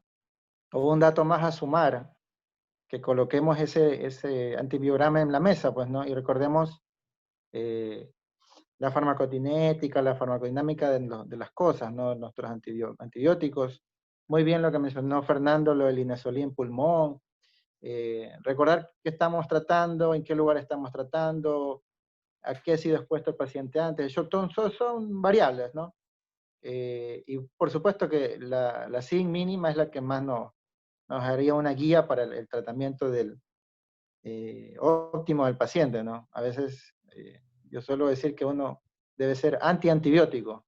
o un dato más a sumar, que coloquemos ese antibiograma en la mesa, pues, ¿no? Y recordemos eh, la farmacocinética, la farmacodinámica de las cosas, ¿no? Nuestros antibióticos. Muy bien lo que mencionó Fernando, lo del inesolí pulmón. Recordar qué estamos tratando, en qué lugar estamos tratando, a qué ha sido expuesto el paciente antes. Son variables, ¿no? Y por supuesto que la SIG mínima es la que más nos haría una guía para el tratamiento óptimo del paciente, ¿no? A veces yo suelo decir que uno debe ser antiantibiótico,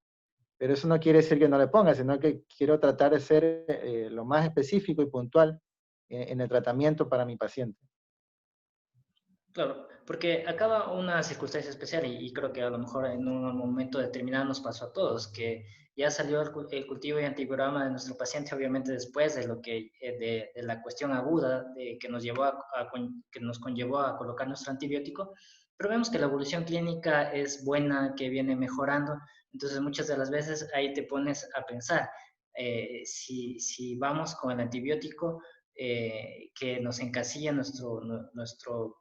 pero eso no quiere decir que no le ponga, sino que quiero tratar de ser lo más específico y puntual en el tratamiento para mi paciente. Claro, porque acaba una circunstancia especial y creo que a lo mejor en un momento determinado nos pasó a todos, que ya salió el cultivo y antibiograma de nuestro paciente, obviamente después de lo que de la cuestión aguda que nos llevó que nos conllevó a colocar nuestro antibiótico, pero vemos que la evolución clínica es buena, que viene mejorando, entonces muchas de las veces ahí te pones a pensar si vamos con el antibiótico que nos encasilla nuestro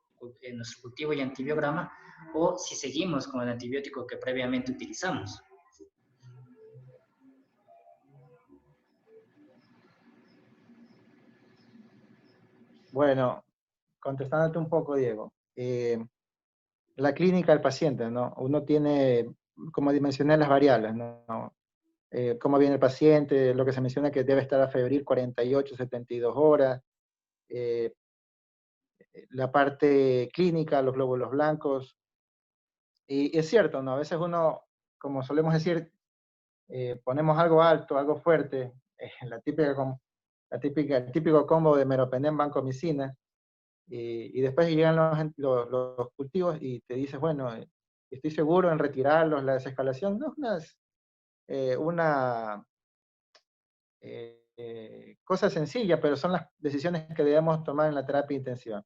cultivo y antibiograma, o si seguimos con el antibiótico que previamente utilizamos. Bueno, contestándote un poco, Diego. La clínica del paciente, ¿no? Uno tiene, como mencioné, las variables, ¿no? Cómo viene el paciente, lo que se menciona que debe estar a febril 48, 72 horas, eh, la parte clínica, los glóbulos blancos. Y es cierto, ¿no? A veces uno, como solemos decir, ponemos algo alto, algo fuerte, el típico combo de meropenem, vancomicina, y después llegan los cultivos y te dices, bueno, estoy seguro en retirarlos, la desescalación. No es una cosa sencilla, pero son las decisiones que debemos tomar en la terapia intensiva.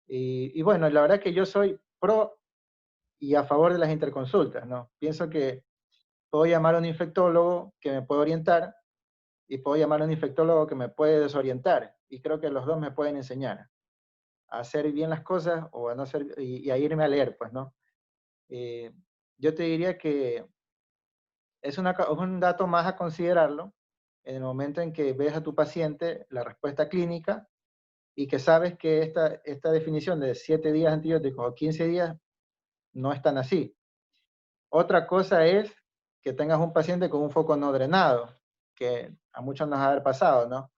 Y bueno, la verdad que yo soy pro y a favor de las interconsultas, ¿no? Pienso que puedo llamar a un infectólogo que me puede orientar y puedo llamar a un infectólogo que me puede desorientar. Y creo que los dos me pueden enseñar a hacer bien las cosas o a no hacer, y a irme a leer, pues, ¿no? Eh, yo te diría que es un dato más a considerarlo en el momento en que ves a tu paciente la respuesta clínica y que sabes que esta definición de 7 días antibióticos o 15 días no es tan así. Otra cosa es que tengas un paciente con un foco no drenado, que a muchos nos ha de haber pasado, ¿no?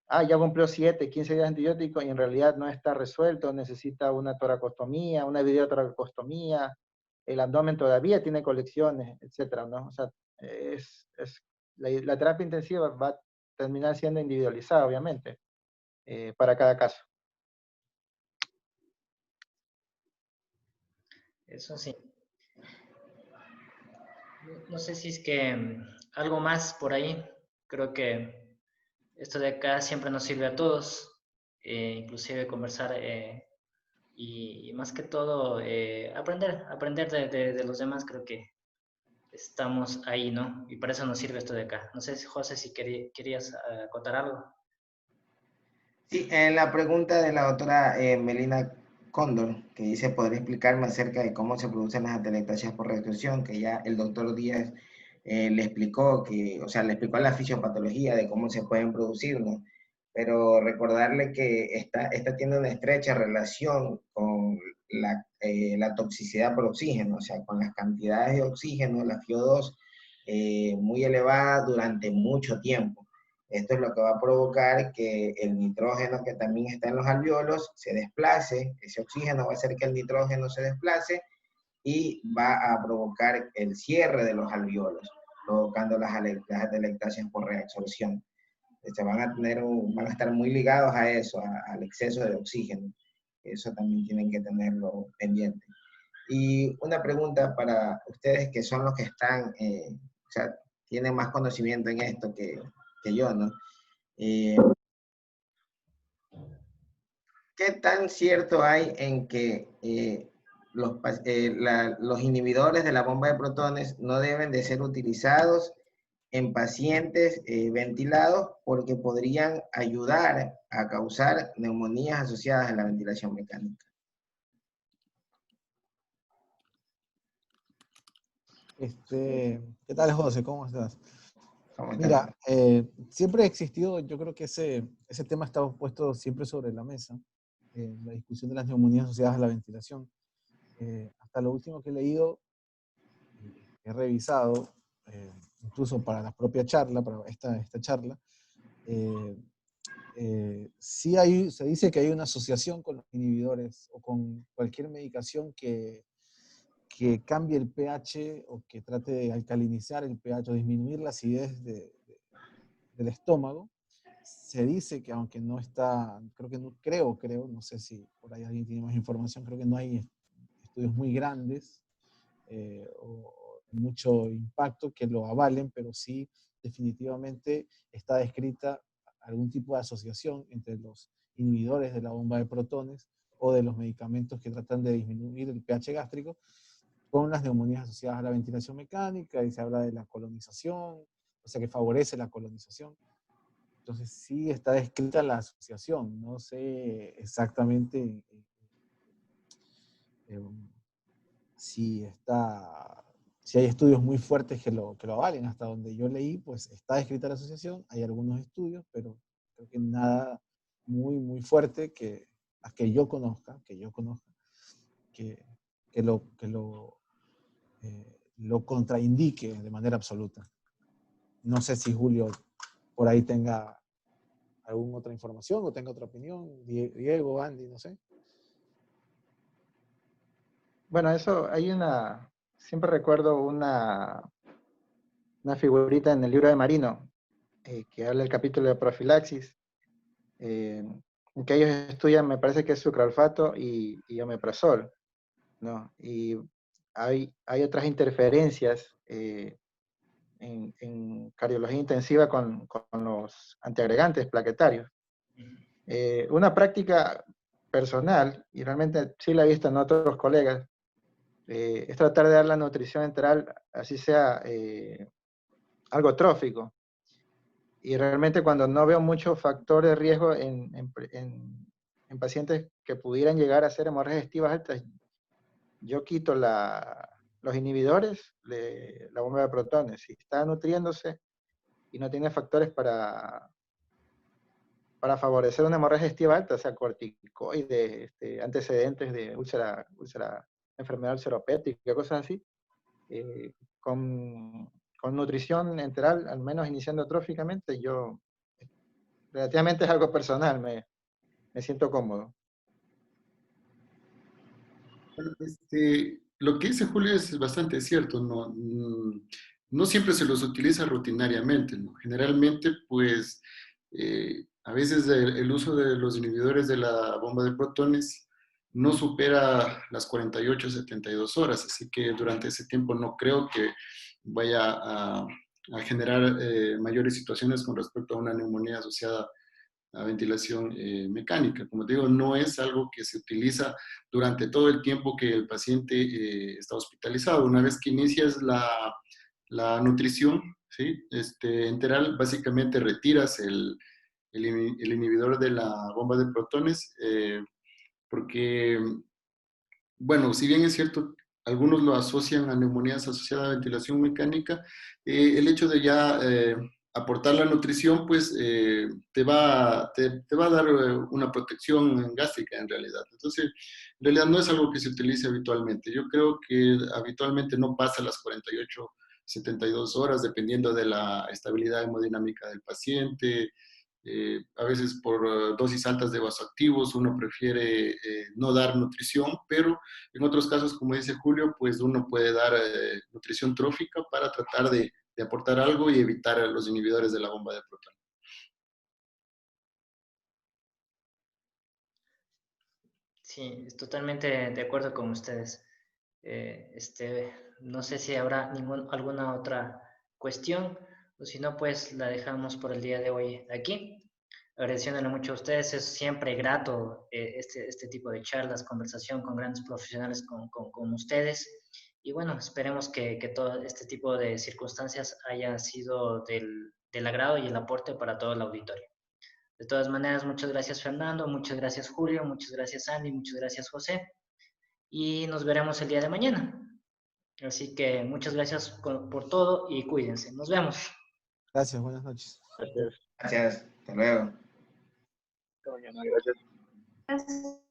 Ah, ya cumplió 7, 15 días de antibiótico y en realidad no está resuelto, necesita una toracostomía, una videotoracostomía, el abdomen todavía tiene colecciones, etcétera, ¿no? O sea, la terapia intensiva va a terminar siendo individualizada, obviamente, para cada caso. Eso sí. No sé si es que algo más por ahí. Creo que esto de acá siempre nos sirve a todos, inclusive conversar y más que todo aprender de los demás. Creo que estamos ahí, ¿no? Y para eso nos sirve esto de acá. No sé, José, si querías acotar algo. Sí, en la pregunta de la doctora Melina Cóndor, que dice, ¿podría explicarme acerca de cómo se producen las atelectasias por reabsorción? Que ya el doctor Díaz le explicó o sea, le explicó la fisiopatología de cómo se pueden producir, ¿no? Pero recordarle que esta tiene una estrecha relación con la toxicidad por oxígeno, o sea, con las cantidades de oxígeno, la FiO2, muy elevadas durante mucho tiempo. Esto es lo que va a provocar que el nitrógeno que también está en los alvéolos se desplace, ese oxígeno va a hacer que el nitrógeno se desplace y va a provocar el cierre de los alvéolos, provocando las atelectasias por reabsorción. Van a estar muy ligados a eso, al exceso de oxígeno. Eso también tienen que tenerlo pendiente. Y una pregunta para ustedes que son los que están, o sea, tienen más conocimiento en esto que yo, ¿no? ¿Qué tan cierto hay en que los inhibidores de la bomba de protones no deben de ser utilizados en pacientes ventilados porque podrían ayudar a causar neumonías asociadas a la ventilación mecánica? ¿Qué tal, José? ¿Cómo estás? ¿Cómo están? Mira, siempre ha existido, yo creo que ese tema está puesto siempre sobre la mesa, la discusión de las neumonías asociadas a la ventilación. Hasta lo último que he leído, he revisado, incluso para la propia charla, para esta charla, sí se dice que hay una asociación con los inhibidores o con cualquier medicación que cambie el pH o que trate de alcalinizar el pH o disminuir la acidez del estómago. Se dice que aunque no está, creo, no sé si por ahí alguien tiene más información, creo que no hay estudios muy grandes o mucho impacto que lo avalen, pero sí definitivamente está descrita algún tipo de asociación entre los inhibidores de la bomba de protones o de los medicamentos que tratan de disminuir el pH gástrico con las neumonías asociadas a la ventilación mecánica, y se habla de la colonización, o sea que favorece la colonización. Entonces sí está descrita la asociación, no sé exactamente eh, si si hay estudios muy fuertes que lo avalen. Hasta donde yo leí, pues está descrita la asociación, hay algunos estudios, pero creo que nada muy, muy fuerte que yo conozca, que lo contraindique de manera absoluta. No sé si Julio por ahí tenga alguna otra información o tenga otra opinión. Diego, Andy, no sé. Bueno, eso siempre recuerdo una figurita en el libro de Marino, que habla del capítulo de profilaxis, en que ellos estudian, me parece que es sucralfato y omeprazol, ¿no? Y hay otras interferencias en cardiología intensiva con los antiagregantes plaquetarios. Una práctica personal, y realmente sí la he visto en otros colegas, es tratar de dar la nutrición enteral, así sea algo trófico. Y realmente cuando no veo mucho factor de riesgo en pacientes que pudieran llegar a ser hemorragias digestivas altas, yo quito los inhibidores de la bomba de protones. Si está nutriéndose y no tiene factores para favorecer una hemorragia digestiva alta, o sea, corticoides, antecedentes de enfermedad ulceropética, cosas así, con nutrición enteral, al menos iniciando tróficamente, yo relativamente es algo personal, me siento cómodo. Lo que dice Julio es bastante cierto, ¿no? No siempre se los utiliza rutinariamente, ¿no? Generalmente, pues, a veces el uso de los inhibidores de la bomba de protones no supera las 48 o 72 horas, así que durante ese tiempo no creo que vaya a generar mayores situaciones con respecto a una neumonía asociada a ventilación mecánica. Como te digo, no es algo que se utiliza durante todo el tiempo que el paciente está hospitalizado. Una vez que inicias la nutrición, ¿sí? Enteral, básicamente retiras el inhibidor de la bomba de protones, porque, bueno, si bien es cierto, algunos lo asocian a neumonías asociadas a ventilación mecánica, el hecho de ya aportar la nutrición, pues te va a dar una protección gástrica en realidad. Entonces, en realidad no es algo que se utilice habitualmente. Yo creo que habitualmente no pasa las 48, 72 horas, dependiendo de la estabilidad hemodinámica del paciente. A veces por dosis altas de vasoactivos uno prefiere no dar nutrición, pero en otros casos, como dice Julio, pues uno puede dar nutrición trófica para tratar de aportar algo y evitar los inhibidores de la bomba de protones. Sí, totalmente de acuerdo con ustedes. No sé si habrá alguna otra cuestión, o si no, pues la dejamos por el día de hoy aquí. Agradeciéndole mucho a ustedes, es siempre grato este tipo de charlas, conversación con grandes profesionales como ustedes. Y bueno, esperemos que todo este tipo de circunstancias haya sido del agrado y el aporte para todo el auditorio. De todas maneras, muchas gracias Fernando, muchas gracias Julio, muchas gracias Andy, muchas gracias José. Y nos veremos el día de mañana. Así que muchas gracias por todo y cuídense. Nos vemos. Gracias, buenas noches. Gracias. Gracias, hasta luego. Hasta mañana, gracias. Gracias.